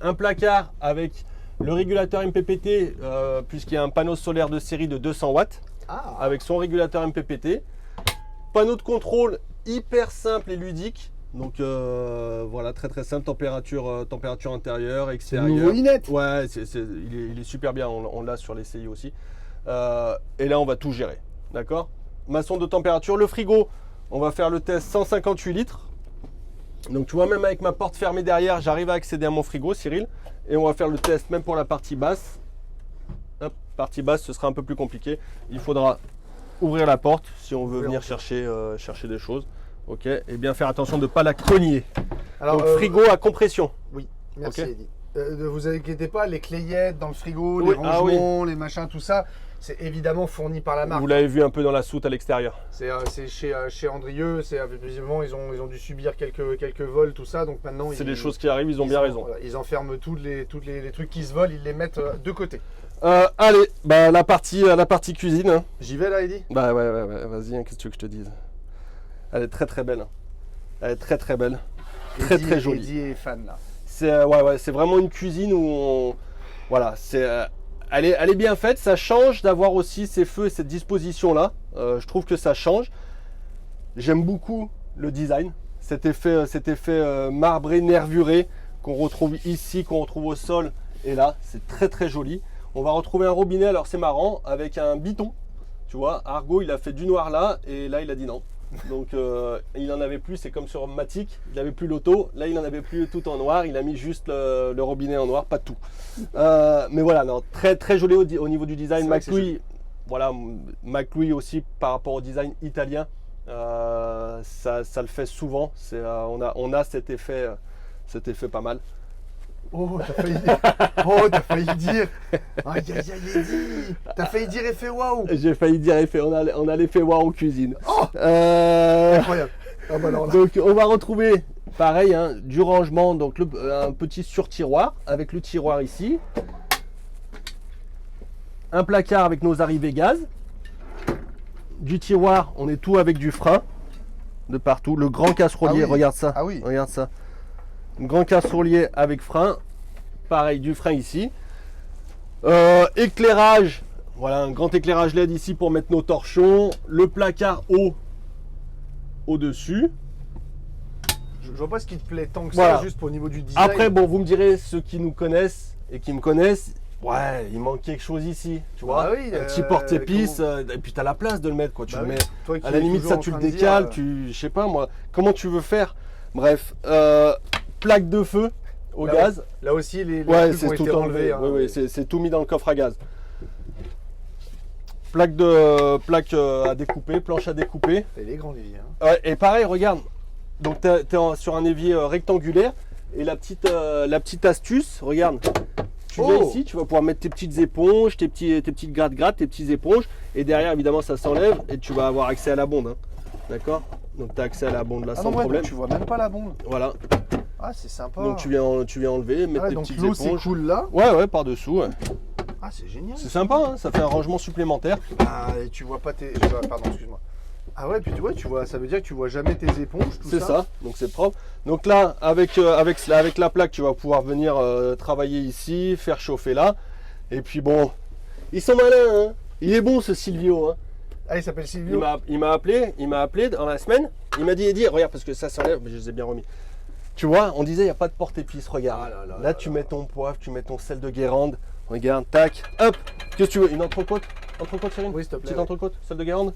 un placard avec le régulateur MPPT, puisqu'il y a un panneau solaire de série de 200 watts, Ah, avec son régulateur MPPT. Panneau de contrôle hyper simple et ludique. Donc voilà, très simple, température intérieure, c'est le extérieure. nouveau Innet. Ouais, il est super bien, on l'a sur les CI aussi. Et là, on va tout gérer, d'accord? Ma sonde de température, le frigo, on va faire le test 158 litres. Donc tu vois, même avec ma porte fermée derrière, j'arrive à accéder à mon frigo, Cyril. Et on va faire le test même pour la partie basse. Hop, partie basse, ce sera un peu plus compliqué. Il faudra ouvrir la porte si on veut venir chercher des choses. Ok, et bien faire attention de ne pas la cogner. Alors, Donc frigo à compression. Oui, merci Ok. Eddy. Ne vous inquiétez pas, les clayettes dans le frigo, Oui, les ah oui. rangements, les machins, tout ça, c'est évidemment fourni par la marque. Vous l'avez vu un peu dans la soute à l'extérieur. C'est chez Andrieux, visiblement ils ont dû subir quelques vols, tout ça, donc maintenant C'est des choses qui arrivent, ils ont bien raison. Voilà, ils enferment tous les trucs qui se volent, ils les mettent de côté. Allez, bah, la partie cuisine. Hein. J'y vais là, Eddy. Bah ouais, vas-y, hein, qu'est-ce que tu veux que je te dise? Elle est très belle. Hein. Elle est très belle. Très jolie. Eddy est fan là. C'est vraiment une cuisine où voilà, elle est bien faite. Ça change d'avoir aussi ces feux et cette disposition là. Je trouve que ça change. J'aime beaucoup le design, cet effet marbré, nervuré qu'on retrouve ici, qu'on retrouve au sol et là. C'est très joli. On va retrouver un robinet. Alors c'est marrant avec un biton. Tu vois, Argo il a fait du noir là et là il a dit non. Donc il en avait plus, c'est comme sur Matic, il n'avait plus l'auto, là il en avait plus tout en noir, il a mis juste le robinet en noir, pas tout. Mais voilà, non, très joli au niveau du design. McLouis, voilà, McLouis aussi par rapport au design italien, ça le fait souvent. On a cet effet pas mal. Oh, t'as failli dire. T'as failli dire. Aïe, Eddy. T'as failli dire effet waouh. J'ai failli dire effet, on a l'effet waouh en cuisine. Oh, incroyable. Ah bah alors là. Donc on va retrouver pareil hein, du rangement, donc un petit sur-tiroir avec le tiroir ici, un placard avec nos arrivées gaz, du tiroir, on est tout avec du frein de partout, le grand casserolier, Ah oui. regarde ça, Ah oui. regarde ça, un grand casserolier avec frein, pareil du frein ici, éclairage, voilà un grand éclairage LED ici pour mettre nos torchons, le placard haut au-dessus. Je vois pas ce qui te plaît tant que Voilà. ça, juste au niveau du design. Après, bon, vous me direz, ceux qui nous connaissent et qui me connaissent, ouais, il manque quelque chose ici, tu vois. Ah oui, un petit porte-épices, et puis tu as la place de le mettre, quoi. Tu Bah le oui. mets, Toi qui à la es limite, toujours ça, en tu le train de dire, décales, je sais pas moi, comment tu veux faire. Bref, plaque de feu au Là, gaz. Là aussi, les Ouais, trucs ont c'est tout été enlevés. enlevé. Hein. Oui, c'est tout mis dans le coffre à gaz. Plaque à découper, planche à découper. Il est grand, l'évier. Hein. Ouais, et pareil, regarde. Donc, tu es sur un évier rectangulaire. Et la petite astuce, regarde. Tu viens ici, tu vas pouvoir mettre tes petites éponges, tes petites gratte-gratte, tes petites éponges. Et derrière, évidemment, ça s'enlève et tu vas avoir accès à la bonde. Hein. D'accord? Donc, tu as accès à la bonde là sans problème. Tu vois même pas la bombe. Voilà. Ah, c'est sympa. Donc, tu viens enlever, mettre tes donc petites l'eau s'écoule là. Ouais, par-dessous. Ouais. Ah, c'est génial. C'est sympa, hein, ça fait un rangement supplémentaire. Ah, et tu vois pas tes. Pardon, excuse-moi. Ah ouais, puis tu vois, ça veut dire que tu vois jamais tes éponges, tout C'est ça, donc c'est propre. Donc là, avec la plaque, tu vas pouvoir venir travailler ici, faire chauffer là. Et puis bon, ils sont malins, hein. Il est bon ce Silvio, hein. Ah, il s'appelle Silvio. Il m'a appelé dans la semaine. Il m'a dit, Eddy, regarde, parce que ça s'enlève, mais je les ai bien remis. Tu vois, on disait, il n'y a pas de porte-épices, regarde. Là, tu mets ton poivre, tu mets ton sel de Guérande. Regarde, tac, hop. Qu'est-ce que tu veux? Une entrecôte? Entrecôte, Cyril? Oui, s'il te plaît. Petite entrecôte, sel de Guérande.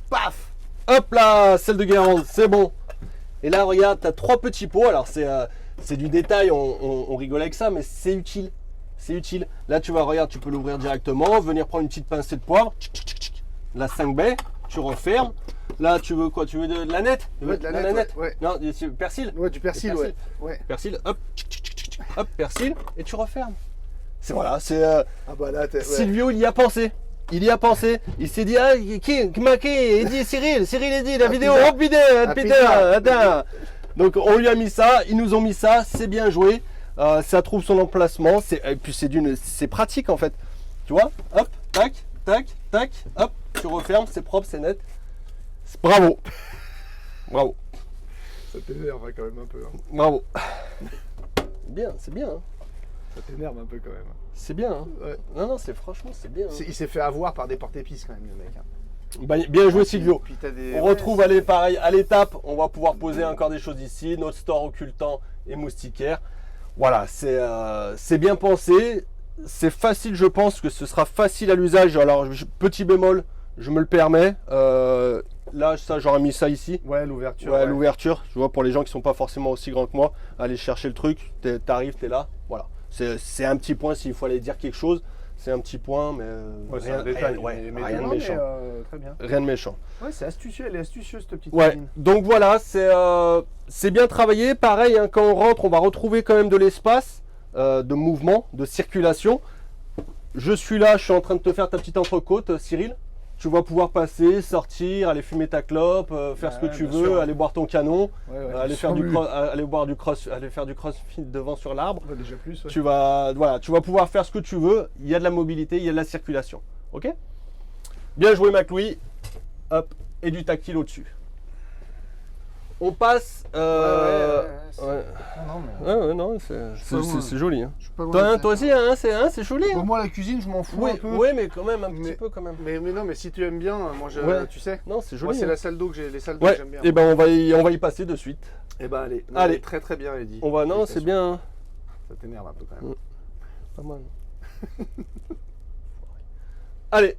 Paf! Hop là, sel de Guérande, c'est bon. Et là, regarde, tu as 3 petits pots. Alors, c'est du détail, on rigole avec ça, mais c'est utile. C'est utile. Là, tu vois, regarde, tu peux l'ouvrir directement, venir prendre une petite pincée de poivre. La 5 baies, tu refermes. Là, tu veux quoi? Tu veux de la nette? Ouais, de la nette, ouais. Non, du persil? Ouais, du persil, ouais. Persil, hop, hop, persil, et tu refermes. C'est voilà, c'est Ah bah là, Silvio, il y a pensé. Il y a pensé. Il s'est dit, ah, il dit Cyril Eddy, la vidéo, pizza. oh putain, Pizza. attends. Donc on lui a mis ça, ils nous ont mis ça, c'est bien joué. Ça trouve son emplacement, et puis c'est pratique en fait. Tu vois, hop, tac, tac, tac, hop, tu refermes, c'est propre, c'est net. Bravo. Bravo. Ça t'énerve quand même un peu. Hein. Bravo. Bien, c'est bien. Hein. Ça t'énerve un peu quand même. C'est bien. Hein. Ouais. Non, franchement, c'est bien. Hein. Il s'est fait avoir par des porte-épices quand même, le mec. Hein. Bah, bien joué, Silvio. Puis t'as des... On retrouve pareil, à l'étape, on va pouvoir poser encore des choses ici, notre store occultant et moustiquaire. Voilà, c'est bien pensé, c'est facile, je pense que ce sera facile à l'usage. Alors, petit bémol, je me le permets, là, ça, j'aurais mis ça ici. Ouais, l'ouverture. Ouais, l'ouverture, tu vois, pour les gens qui sont pas forcément aussi grands que moi, aller chercher le truc, t'arrives, t'es là, voilà. C'est un petit point s'il faut aller dire quelque chose. C'est un petit point, mais c'est un détail, rien de méchant. Très bien. Rien de méchant. Ouais, c'est astucieux, elle est astucieuse cette petite Ouais, cuisine. donc voilà, c'est bien travaillé. Pareil, hein, quand on rentre, on va retrouver quand même de l'espace, de mouvement, de circulation. Je suis là, je suis en train de te faire ta petite entrecôte, Cyril. Tu vas pouvoir passer, sortir, aller fumer ta clope, faire ce que tu veux, sûr. aller boire ton canon, aller faire aller faire du crossfit devant sur l'arbre. Ouais, déjà plus. Ouais. Tu vas pouvoir faire ce que tu veux. Il y a de la mobilité, il y a de la circulation. Ok? Bien joué, McLouis. Hop, et du tactile au-dessus. On passe. Non, c'est joli. Hein. Toi aussi, hein, c'est joli. Pour Hein. moi, la cuisine, je m'en fous un peu. Oui, mais quand même, un petit peu quand même. Mais non, mais si tu aimes bien, moi, tu sais. Non, c'est Moi, joli. c'est hein. la salle d'eau que j'ai, les salles d'eau Ouais, que j'aime bien. et ben on va y passer de suite. Et ben allez. Allez. Mais très très bien, Eddy. On va, non, c'est bien. Hein. Ça t'énerve un peu quand même. Pas mal. Allez.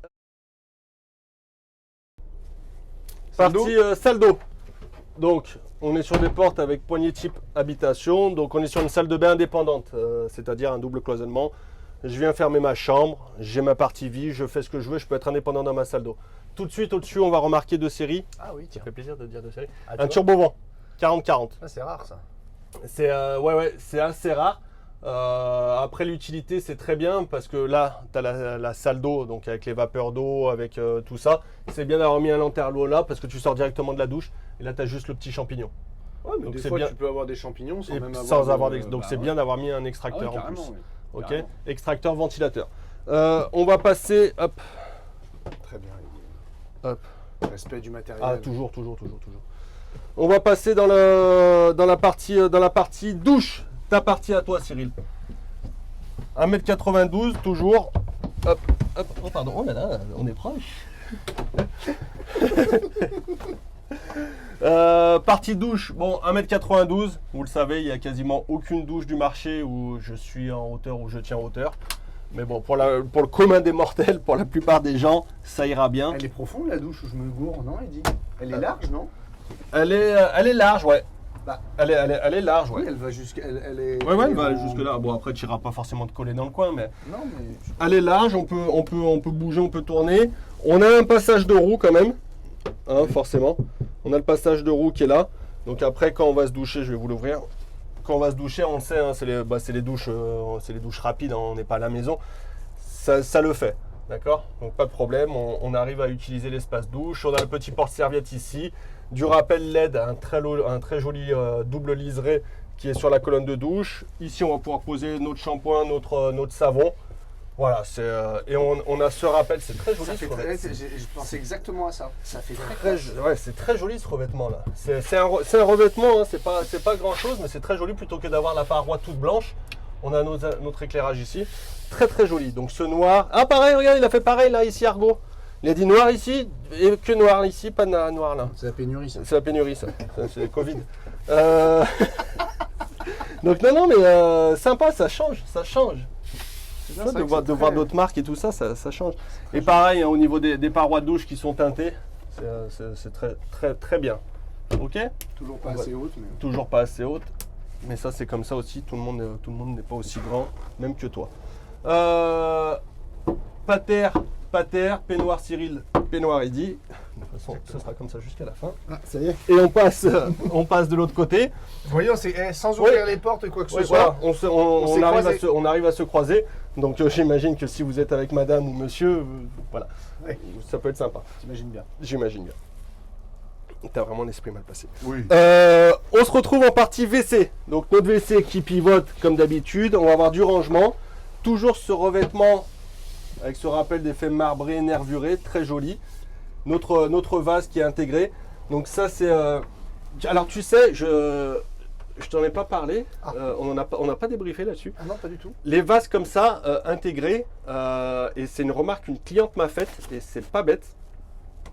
Partie salle d'eau. Donc, on est sur des portes avec poignée type habitation. Donc, on est sur une salle de bain indépendante, c'est-à-dire un double cloisonnement. Je viens fermer ma chambre, j'ai ma partie vie, je fais ce que je veux, je peux être indépendant dans ma salle d'eau. Tout de suite au-dessus, on va remarquer 2 séries. Ah oui, Ça tiens. fait plaisir de dire 2 séries. Ah, tu Un vois. turbovent, 40-40. Ah, c'est rare ça. C'est c'est assez rare. Après l'utilité, c'est très bien parce que là, tu as la salle d'eau, donc avec les vapeurs d'eau, avec tout ça. C'est bien d'avoir mis un lanterneau là parce que tu sors directement de la douche et là, tu as juste le petit champignon. Ouais, mais Donc des c'est fois, bien. tu peux avoir des champignons sans Et même sans avoir de- donc bah, c'est ouais. bien d'avoir mis un Ah ouais, extracteur en carrément, plus. oui. Ok, Carrément. extracteur, ventilateur. On va passer, hop, Très bien, Eddy. hop. Respect du matériel. Ah, toujours. On va passer dans la partie douche. Ta partie à toi, Cyril. 1m92, toujours. Hop, hop. Oh, pardon. Oh là là, on est proche. Partie douche. Bon, 1m92. Vous le savez, il n'y a quasiment aucune douche du marché où je suis en hauteur ou je tiens en hauteur. Mais bon, pour le commun des mortels, pour la plupart des gens, ça ira bien. Elle est profonde la douche où je me gourre, non, Eddy? Elle est large, non? Elle est large, ouais. Bah, Elle est large, oui, ouais. elle va jusqu'à. Elle est. Ouais, elle va en- aller jusque là. Bon, après, tu n'iras pas forcément te coller dans le coin, mais Non, mais. elle est large. On peut bouger, on peut tourner. On a un passage de roue quand même, hein, forcément. On a le passage de roue qui est là. Donc après, quand on va se doucher, je vais vous l'ouvrir. Quand on va se doucher, on le sait, hein, c'est les douches rapides. Hein, on n'est pas à la maison. Ça le fait, d'accord? Donc pas de problème. On arrive à utiliser l'espace douche. On a le petit porte-serviette ici. Du rappel LED, un très joli double liseré qui est sur la colonne de douche. Ici, on va pouvoir poser notre shampoing, notre savon. Voilà, et on a ce rappel, c'est très joli. Ça fait ce très. revêtement. Je pensais exactement à ça. Ça fait très. Ouais, c'est très joli ce revêtement là. C'est un revêtement, hein, c'est pas grand chose, mais c'est très joli plutôt que d'avoir la paroi toute blanche. On a notre éclairage ici. Très très joli. Donc ce noir. Ah pareil, regarde, il a fait pareil là ici Argo. Il a dit noir ici et que noir ici, pas de noir là. C'est la pénurie, ça. C'est la pénurie ça. C'est le Covid. Donc non mais sympa, ça change. C'est De voir d'autres marques et tout ça, ça change. Et pareil, hein, au niveau des parois de douche qui sont teintées, c'est très bien. Ok? Toujours pas assez haute, mais. Toujours pas assez haute. Mais ça, c'est comme ça aussi. Tout le monde n'est pas aussi grand, même que toi. Pater, peignoir Cyril, peignoir Eddy. De toute façon, ce sera comme ça jusqu'à la fin. Ah, ça y est. Et on passe de l'autre côté. Voyons, c'est sans ouvrir les portes et quoi que ce Ouais, soit. voilà, on arrive à se croiser. Donc j'imagine que si vous êtes avec madame ou monsieur, voilà, Ouais. ça peut être sympa. T'imagines bien. J'imagine bien. T'as vraiment l'esprit mal passé. Oui. On se retrouve en partie WC. Donc notre WC qui pivote comme d'habitude. On va avoir du rangement. Toujours ce revêtement avec ce rappel d'effet marbré, nervuré, très joli. Notre vase qui est intégré. Donc ça c'est... Alors tu sais, je t'en ai pas parlé. Ah. On n'a pas débriefé là-dessus. Ah non, pas du tout. Les vases comme ça, intégrés, et c'est une remarque qu'une cliente m'a faite, et c'est pas bête.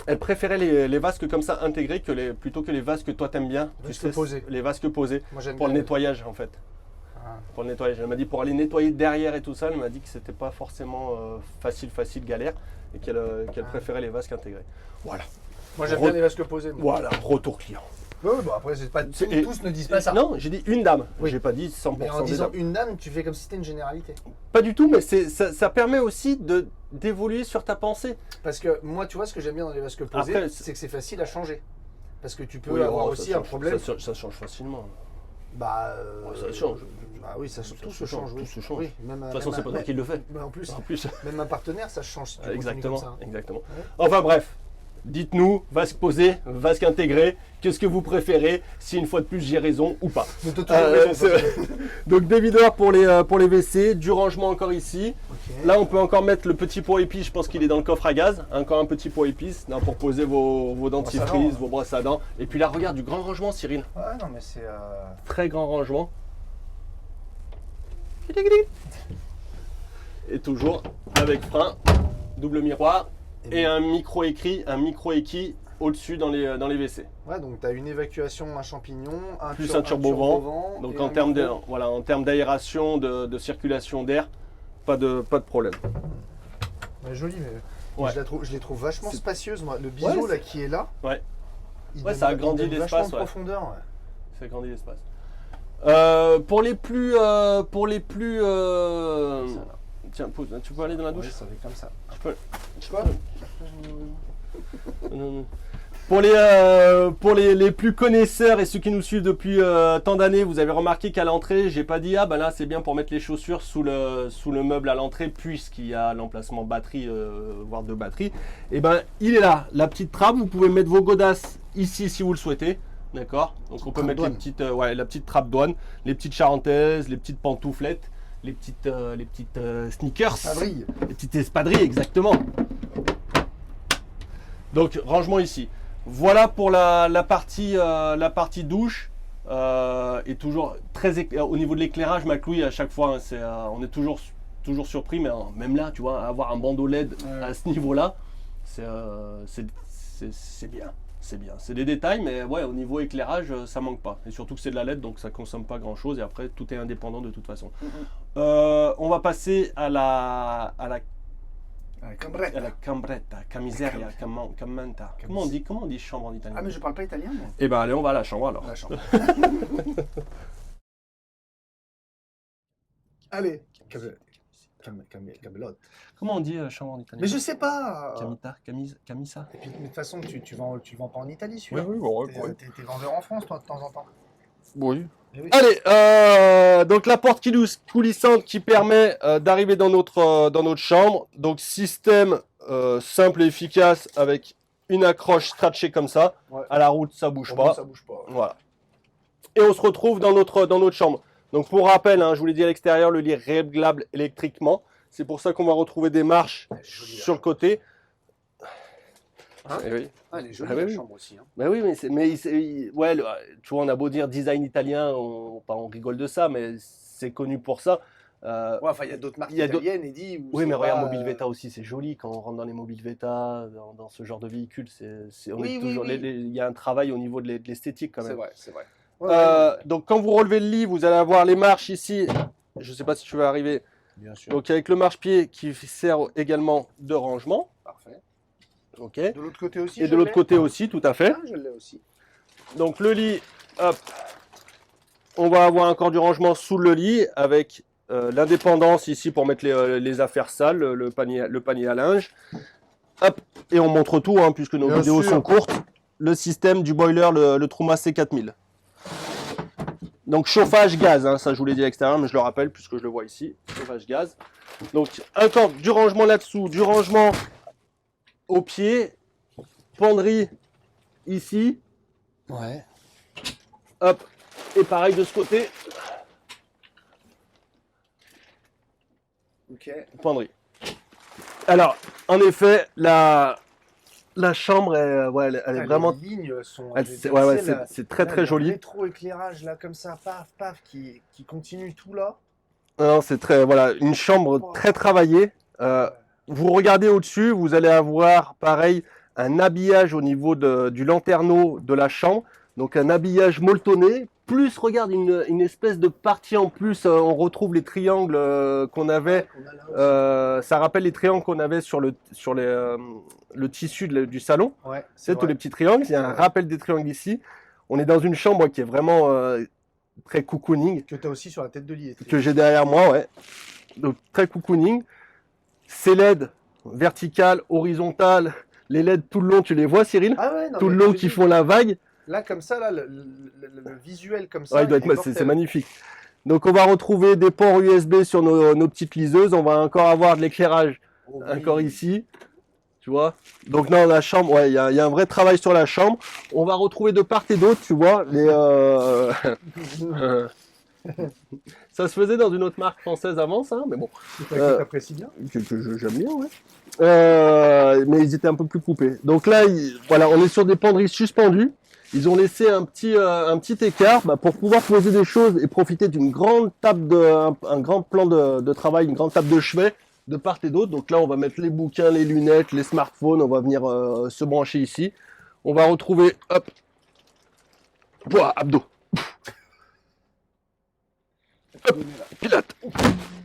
Elle préférait les vasques comme ça intégrés plutôt que les vasques que toi t'aimes bien. Vasques posés. Les vasques posés. Moi, j'aime Pour le bien. nettoyage en fait. Ah. Pour le nettoyage. Elle m'a dit pour aller nettoyer derrière et tout ça, elle m'a dit que c'était pas forcément facile, galère, et qu'elle préférait les vasques intégrés. Voilà. Moi, j'aime bien les vasques posés. moi. Voilà, retour client. Oui, bon, après, c'est pas Et- tous ne disent pas ça. Non, j'ai dit une dame. Oui. J'ai pas dit 100% Mais en des disant dames. une dame, tu fais comme si c'était une généralité. Pas du tout, mais ça permet aussi d'évoluer sur ta pensée. Parce que moi, tu vois, ce que j'aime bien dans les vasques posés, Après, c'est que c'est facile à changer. Parce que tu peux Oui, avoir ça aussi un change- problème. Ça change facilement. Bah, Ça change. Bah oui, tout se change, change. Oui. tout se change. Oui, même, De toute façon, c'est pas toi qui le fais. En plus, En plus. même un partenaire, ça change si tu continues Exactement, comme ça. exactement. Ouais. Enfin bref, dites-nous, vasque posé, vasque intégré, qu'est-ce que vous préférez, si une fois de plus j'ai raison ou pas. Mais t'as toujours raison, c'est- Donc des videurs pour les WC, du rangement encore ici. Ok. Là on peut encore mettre le petit pot épice, je pense qu'il est dans le coffre à gaz. Encore un petit pot épice là, pour poser vos dentifrices, dents. vos brosses à dents. Et puis là regarde, du grand rangement Cyril, Ouais, non, mais c'est. très grand rangement. Et toujours avec frein, double miroir et un micro écrit, un micro équi au-dessus dans les WC. Ouais, donc t'as une évacuation, un champignon, Plus un turbovent. Donc et en un termes micro. d'aération, de circulation d'air, pas de problème. Ouais, joli, mais Ouais. je les trouve vachement C'est- spacieuses, moi. Le biseau Ouais, là qui est là. Ouais. il Ouais, donne- ça il agrandit donne l'espace, vachement de ouais. profondeur. Ouais. Ça agrandit l'espace. Pour les plus, tiens, pose, tu peux aller dans la douche. Ouais, ça fait comme ça. Tu peux- Quoi Non. Pour les plus connaisseurs et ceux qui nous suivent depuis tant d'années, vous avez remarqué qu'à l'entrée, j'ai pas dit ah ben là c'est bien pour mettre les chaussures sous le meuble à l'entrée puisqu'il y a l'emplacement batterie voire de batterie. Et ben il est là, la petite trappe. Vous pouvez mettre vos godasses ici si vous le souhaitez. D'accord. Donc on peut Trappe mettre douane. les petites la petite trappe douane, les petites charentaises, les petites pantouflettes, les petites sneakers. Ça brille. Les petites espadrilles, exactement. Donc, rangement ici. Voilà pour la partie douche. Et toujours au niveau de l'éclairage, Maclouis, à chaque fois, hein, on est toujours surpris, mais même là, tu vois, avoir un bandeau LED à ce niveau-là, c'est bien. C'est bien. C'est des détails, mais ouais, au niveau éclairage, ça manque pas. Et surtout que c'est de la LED, donc ça consomme pas grand-chose. Et après, tout est indépendant de toute façon. On va passer à la cambretta, camiseria, camanta. Comment on dit chambre en italien? Ah, mais je parle pas italien, moi. Eh ben allez, on va à la chambre alors. La chambre. Allez. Camelote. Comment on dit chambre en italien? Mais je sais pas. Camita, camisa. Et puis, de toute façon, tu vends pas en Italie, celui-là. bon, T'es vendeur en France, toi, de temps en temps. Oui. Eh oui. Allez, donc la porte coulissante qui permet d'arriver dans notre chambre. Donc système simple et efficace avec une accroche scratchée comme ça. Ouais. À la route, ça bouge Au pas. moins, ça bouge pas. Voilà. Et on se retrouve dans notre chambre. Donc pour rappel, hein, je vous l'ai dit à l'extérieur, le lit est réglable électriquement. C'est pour ça qu'on va retrouver des marches Elle est jolie, sur le côté. Hein Eh oui. Ah, elle est jolie, Ah, la oui. chambre aussi. Hein. Bah oui, ouais, tu vois, on a beau dire design italien, on rigole de ça, mais c'est connu pour ça. Ouais, enfin, il y a d'autres marques il y a d'autres- italiennes, Eddy. où Oui, c'est mais regarde, pas, Mobile Veta aussi, c'est joli quand on rentre dans les Mobile Veta, dans ce genre de véhicule. On Oui, est oui, toujours, oui. il y a un travail au niveau de l'esthétique quand C'est même. vrai, c'est vrai. Ouais, ouais, Donc quand vous relevez le lit, vous allez avoir les marches ici. Je ne sais pas si tu vas arriver. bien sûr. Donc avec le marchepied qui sert également de rangement. Parfait. Ok. De l'autre côté aussi. Et je de l'autre l'ai côté aussi, tout à fait. Ah, je l'ai aussi. Donc le lit, hop, on va avoir encore du rangement sous le lit avec l'indépendance ici pour mettre les affaires sales, le panier à linge. Hop, et on montre tout hein, puisque nos Bien vidéos sûr. sont courtes. Le système du boiler, le Truma C4000. Donc chauffage gaz, hein, ça je vous l'ai dit à l'extérieur, mais je le rappelle puisque je le vois ici. Chauffage gaz. Donc encore du rangement là-dessous, du rangement au pied, penderie ici. Ouais. Hop, et pareil de ce côté, Ok. penderie. Alors, en effet, la chambre est, ouais, elle est vraiment. Les lignes sont. Elle- je veux c'est- dire, ouais, ouais, tu sais, là, c'est très là, très le joli. rétroéclairage là comme ça, paf, paf, qui continue tout là. Non, c'est très, voilà, une chambre très travaillée. Vous regardez au-dessus, vous allez avoir pareil un habillage au niveau du lanterneau de la chambre. Donc un habillage molletonné, plus regarde une espèce de partie en plus, on retrouve les triangles qu'on avait. Qu'on a là aussi. Ça rappelle les triangles qu'on avait sur le tissu du salon. Ouais. C'est tous les petits triangles, il y a un rappel des triangles ici. On est dans une chambre qui est vraiment très cocooning, Que tu as aussi sur la tête de lit. que j'ai derrière moi, ouais. Donc très cocooning. Ces LED verticales, horizontales, les LED tout le long, tu les vois Cyril? Ah ouais, non, Tout mais le long je qui dis, font la vague. Là, comme ça, là, le visuel comme ça, Ouais, il doit il est être, c'est mortel. magnifique. Donc on va retrouver des ports USB sur nos petites liseuses. On va encore avoir de l'éclairage Oh, encore oui. ici. Tu vois? Donc non, la chambre, ouais, il y a un vrai travail sur la chambre. On va retrouver de part et d'autre, tu vois, ça se faisait dans une autre marque française avant, ça, mais bon. Que t'apprécies bien. J'aime bien, ouais. Mais ils étaient un peu plus coupés. Donc là, voilà, on est sur des penderies suspendues. Ils ont laissé un petit écart pour pouvoir poser des choses et profiter d'une grande table un grand plan de travail, une grande table de chevet de part et d'autre. Donc là, on va mettre les bouquins, les lunettes, les smartphones. On va venir se brancher ici. On va retrouver, hop, pouah, abdos. Hop, pilates.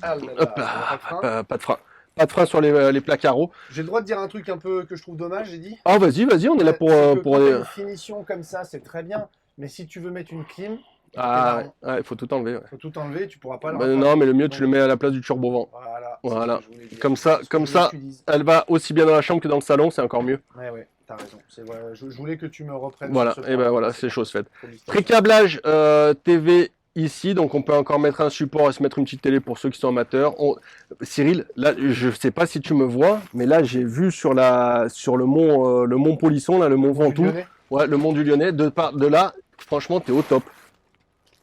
Ah là là, Hop là, pas de frein. pas de frein. Pas de frein sur les plats carreaux. J'ai le droit de dire un truc un peu que je trouve dommage, j'ai dit. Ah, vas-y, on est là pour C'est que quand les... t'as une finition comme ça, c'est très bien. Mais si tu veux mettre une clim, Ah, il faut tout enlever. Ouais. faut tout enlever, tu pourras pas le Ben refaire. non, mais le mieux, Donc, tu le mets à la place du turbovent. Voilà. Voilà. C'est ce que je voulais dire. Comme C'est ce que ça, je voulais que tu dises. elle va aussi bien dans la chambre que dans le salon, c'est encore mieux. Ouais, t'as raison. Voilà, je voulais que tu me reprennes. Voilà, sur ce et point. ben voilà, c'est chose faite. Félicitations. Pré-câblage TV ici, donc on peut encore mettre un support et se mettre une petite télé pour ceux qui sont amateurs. Cyril, là, je sais pas si tu me vois, mais là, j'ai vu sur le mont Polisson, là, le mont Ventoux, Lyonnais. ouais, le mont du Lyonnais, de là, franchement, t'es au top.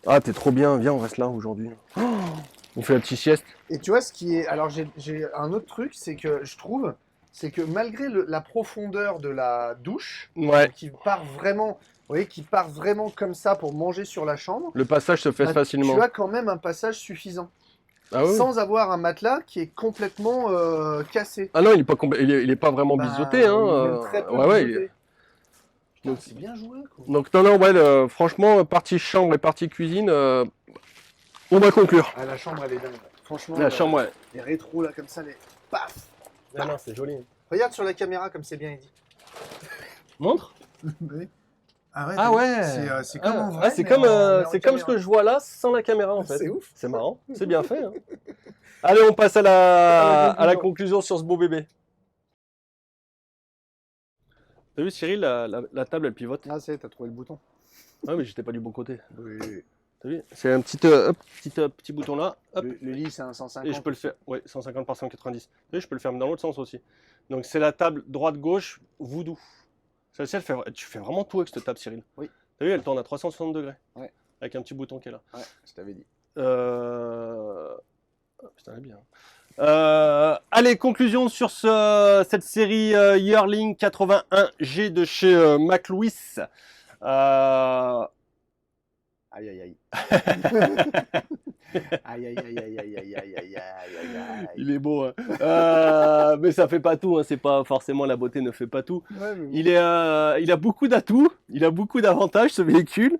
Ah, t'es trop bien, viens, on reste là aujourd'hui. Oh, on fait la petite sieste. Et tu vois ce qui est. Alors j'ai un autre truc, c'est que je trouve, c'est que malgré la profondeur de la douche, Ouais, qui part vraiment, vous voyez, qui part vraiment comme ça pour manger sur la chambre, le passage se fait bah, facilement. tu as quand même un passage suffisant, Ah oui. sans avoir un matelas qui est complètement cassé. Ah non, il est pas vraiment Bah, biseauté, hein. même très peu Ouais, ouais, biseauté. Putain, Donc- c'est bien joué, quoi. Donc non, ouais, franchement, partie chambre et partie cuisine, on va conclure. Ah, la chambre, elle est dingue. Franchement, La chambre, ouais. les rétros là comme ça, les paf. Non, c'est joli. Regarde sur la caméra comme c'est bien dit. Montre. Arrête, Ah ouais. C'est comme en vrai. c'est mais comme, en c'est comme ce que je vois là sans la caméra en fait. C'est ouf. C'est marrant, c'est bien fait. Hein. Allez, on passe à la conclusion sur ce beau bébé. T'as vu Cyril, la table elle pivote. Ah, c'est, t'as trouvé le bouton. Ouais, mais j'étais pas du bon côté. Oui. T'as vu? C'est un petit bouton là. Hop. Le lit, c'est un 150. Et je peux le faire, ouais, 150 par 190. Et je peux le faire dans l'autre sens aussi. Donc c'est la table droite-gauche voodoo. Celle-ci, tu fais vraiment tout avec cette table, Cyril. Oui. T'as vu, elle tourne à 360 degrés. Ouais. Avec un petit bouton qui est là. Ouais, je t'avais dit. Putain, elle est bien. Allez, conclusion sur cette série Yearling 81G de chez McLouis. Alors, Aïe, aïe, aïe. Aïe, aïe, aïe, aïe, aïe, aïe, aïe, aïe, aïe, aïe. Il est beau, hein. Mais ça fait pas tout, hein. C'est pas forcément la beauté ne fait pas tout. Ouais, mais bon. Il a beaucoup d'atouts, il a beaucoup d'avantages ce véhicule.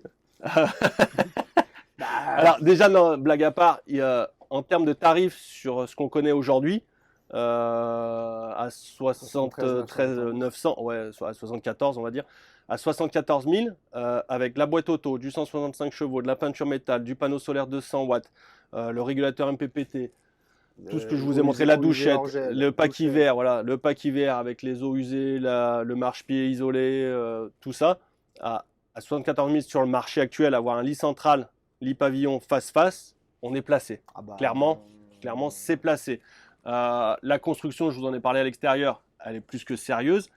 Bah, Alors déjà, non, blague à part, en termes de tarifs sur ce qu'on connaît aujourd'hui, à 73 900, ouais, à 74 on va dire, à 74 000, avec la boîte auto, du 165 chevaux, de la peinture métal, du panneau solaire de 100 watts, le régulateur MPPT, tout ce que je vous ai montré, la douchette, le pack hiver, voilà, le pack hiver avec les eaux usées, le marche-pied isolé, tout ça, à 74 000 sur le marché actuel, avoir un lit central, lit pavillon face-face, on est placé. Ah bah, Clairement, c'est placé. La construction, je vous en ai parlé à l'extérieur, elle est plus que sérieuse.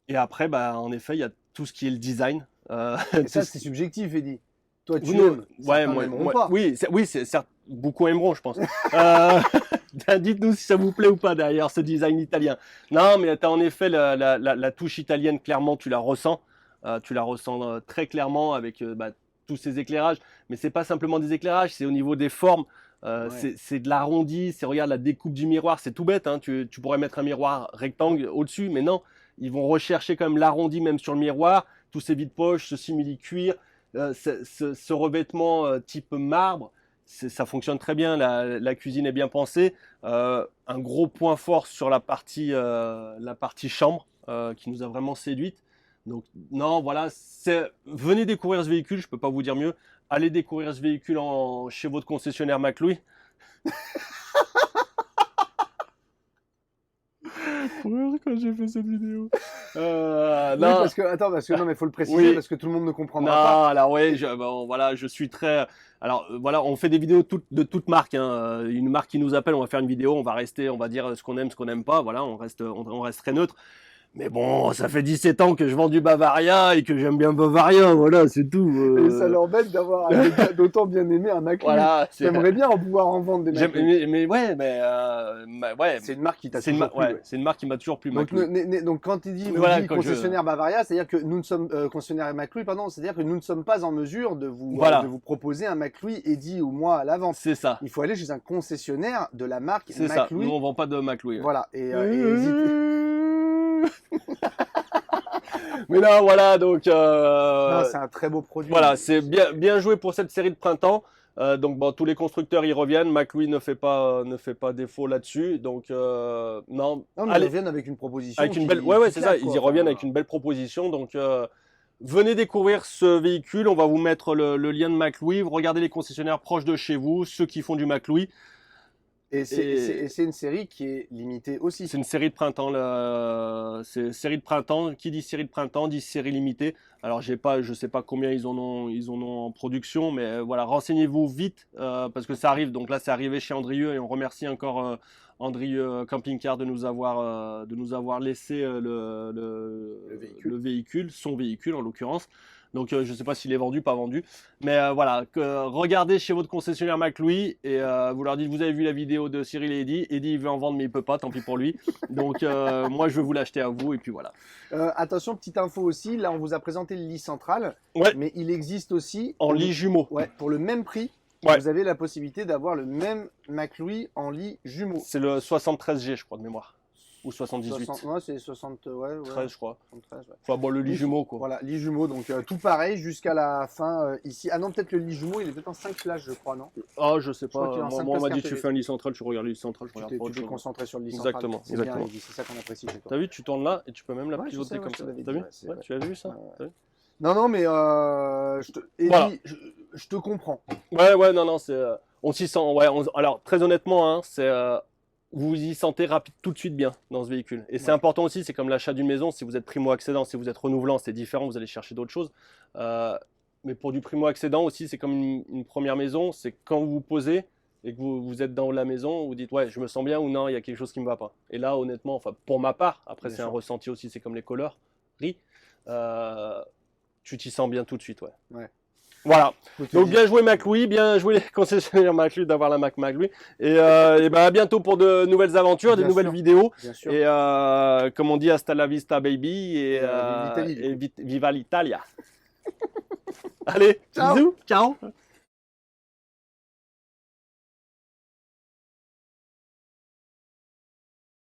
Et après, bah, en effet, il y a tout ce qui est le design. Et ça, c'est subjectif, Eddy. Toi, tu Vous, aimes. ouais, Certains n'aimeront pas. oui, c'est certes, beaucoup aimeront, je pense. Dites-nous si ça vous plaît ou pas derrière ce design italien. Non, mais tu as en effet la touche italienne, clairement, tu la ressens. Tu la ressens très clairement avec tous ces éclairages. Mais c'est pas simplement des éclairages, c'est au niveau des formes. Ouais. C'est de l'arrondi, regarde la découpe du miroir, c'est tout bête, hein. Tu pourrais mettre un miroir rectangle au-dessus, mais non, ils vont rechercher quand même l'arrondi même sur le miroir, tous ces vides-poches, ce simili-cuir, ce revêtement type marbre, ça fonctionne très bien, la cuisine est bien pensée. Un gros point fort sur la partie chambre qui nous a vraiment séduite. Donc non, voilà, venez découvrir ce véhicule, je peux pas vous dire mieux. Allez découvrir ce véhicule chez votre concessionnaire McLouis. Quand j'ai fait cette vidéo. Oui, Non, parce que non, mais faut le préciser Oui. parce que tout le monde ne comprendra non, pas. alors ouais, voilà, je suis très. Alors voilà, on fait des vidéos de toute marque, hein. Une marque qui nous appelle, on va faire une vidéo, on va rester, on va dire ce qu'on aime, ce qu'on n'aime pas. Voilà, on reste très neutre. Mais bon, ça fait 17 ans que je vends du Bavaria et que j'aime bien Bavaria, voilà, c'est tout. Et ça l'embête d'avoir d'autant bien aimé un McLaren. Voilà, J'aimerais bien pouvoir en vendre des McLaren. mais ouais, ouais. C'est une marque qui t'a C'est une, toujours plu. Ouais. c'est une marque qui m'a toujours plu. Donc, McLaren. donc quand il dit, Voilà, dit quand concessionnaire Bavaria, c'est-à-dire que nous ne sommes concessionnaire McLaren, pardon, c'est-à-dire que nous ne sommes pas en mesure de vous proposer un McLaren Eddy ou moi à la vente. C'est ça. Il faut aller chez un concessionnaire de la marque C'est ça. McLaren. Nous on vend pas de McLaren. Voilà. Et hésitez. Mais là, voilà, donc. Non, c'est un très beau produit. Voilà, c'est bien joué pour cette série de printemps. Donc bon, tous les constructeurs y reviennent. McLaren ne fait pas défaut là-dessus. Donc non, Non, mais allez, ils reviennent avec une proposition. avec une belle. Ouais, c'est ça. Ils y reviennent avec une belle proposition. Donc venez découvrir ce véhicule. On va vous mettre le lien de McLaren. Regardez les concessionnaires proches de chez vous, ceux qui font du McLaren. Et c'est une série qui est limitée aussi. C'est une série de printemps. C'est série de printemps. Qui dit série de printemps dit série limitée. Alors je sais pas combien ils en ont en production, mais voilà, renseignez-vous vite parce que ça arrive. Donc là, c'est arrivé chez Andrieux et on remercie encore Andrieux Camping Car de nous avoir laissé le véhicule, son véhicule en l'occurrence. Donc je ne sais pas s'il est vendu, pas vendu. Mais voilà, regardez chez votre concessionnaire McLouis et vous leur dites vous avez vu la vidéo de Cyril et Eddy. Eddy il veut en vendre mais il peut pas, tant pis pour lui. Donc moi je vais vous l'acheter à vous et puis voilà. Attention, petite info aussi, là on vous a présenté le lit central, Ouais. mais il existe aussi En lit jumeau. Ouais, pour le même prix, Ouais. vous avez la possibilité d'avoir le même McLouis en lit jumeau. C'est le 73G je crois de mémoire. Ou 78. 60, ouais, c'est 60, ouais, 13 je crois. 73, ouais. Enfin bon le lit jumeau quoi. Voilà, lit jumeau, donc tout pareil jusqu'à la fin ici. Ah non, peut-être le lit jumeau, il est peut-être en 5 plages, je crois, non? Ah je sais crois pas. qu'il est en Moi 5 on m'a places dit tu carte fais un lit central, tu regardes le lit central, je regarde pas Tu autre t'es chose. concentré sur le lit central. Exactement, C'est bien, exactement. Eddy, c'est ça qu'on apprécie chez toi. T'as vu, tu tournes là et tu peux même la Ouais, je pivoter sais, comme ouais, je ça. te l'avais T'as dit, vu? ouais, c'est Ouais, vrai. tu as vu ça? Ouais. T'as vu Non, mais Eddy, Voilà. je te comprends. Ouais, non, c'est. On s'y sent. Ouais, alors, très honnêtement, hein, vous vous y sentez rapide tout de suite bien dans ce véhicule. Et c'est Ouais. important aussi, c'est comme l'achat d'une maison. Si vous êtes primo-accédant, si vous êtes renouvelant, c'est différent, vous allez chercher d'autres choses. Mais pour du primo-accédant aussi, c'est comme une première maison. C'est quand vous vous posez et que vous êtes dans la maison, vous dites, ouais, je me sens bien ou non, il y a quelque chose qui ne me va pas. Et là, honnêtement, enfin, pour ma part, après, Bien c'est un sûr. ressenti aussi, c'est comme les couleurs. Tu t'y sens bien tout de suite, ouais. Ouais. Voilà. Écoute, Donc Eddy, bien joué McLouis, bien joué les concessionnaires McLouis d'avoir la Mac McLouis. Et à bientôt pour de nouvelles aventures, des Bien nouvelles sûr. vidéos. bien sûr. Et comme on dit, hasta la vista baby. Et Vive l'Italie, du coup. viva l'Italia. Allez, Ciao. bisous, ciao.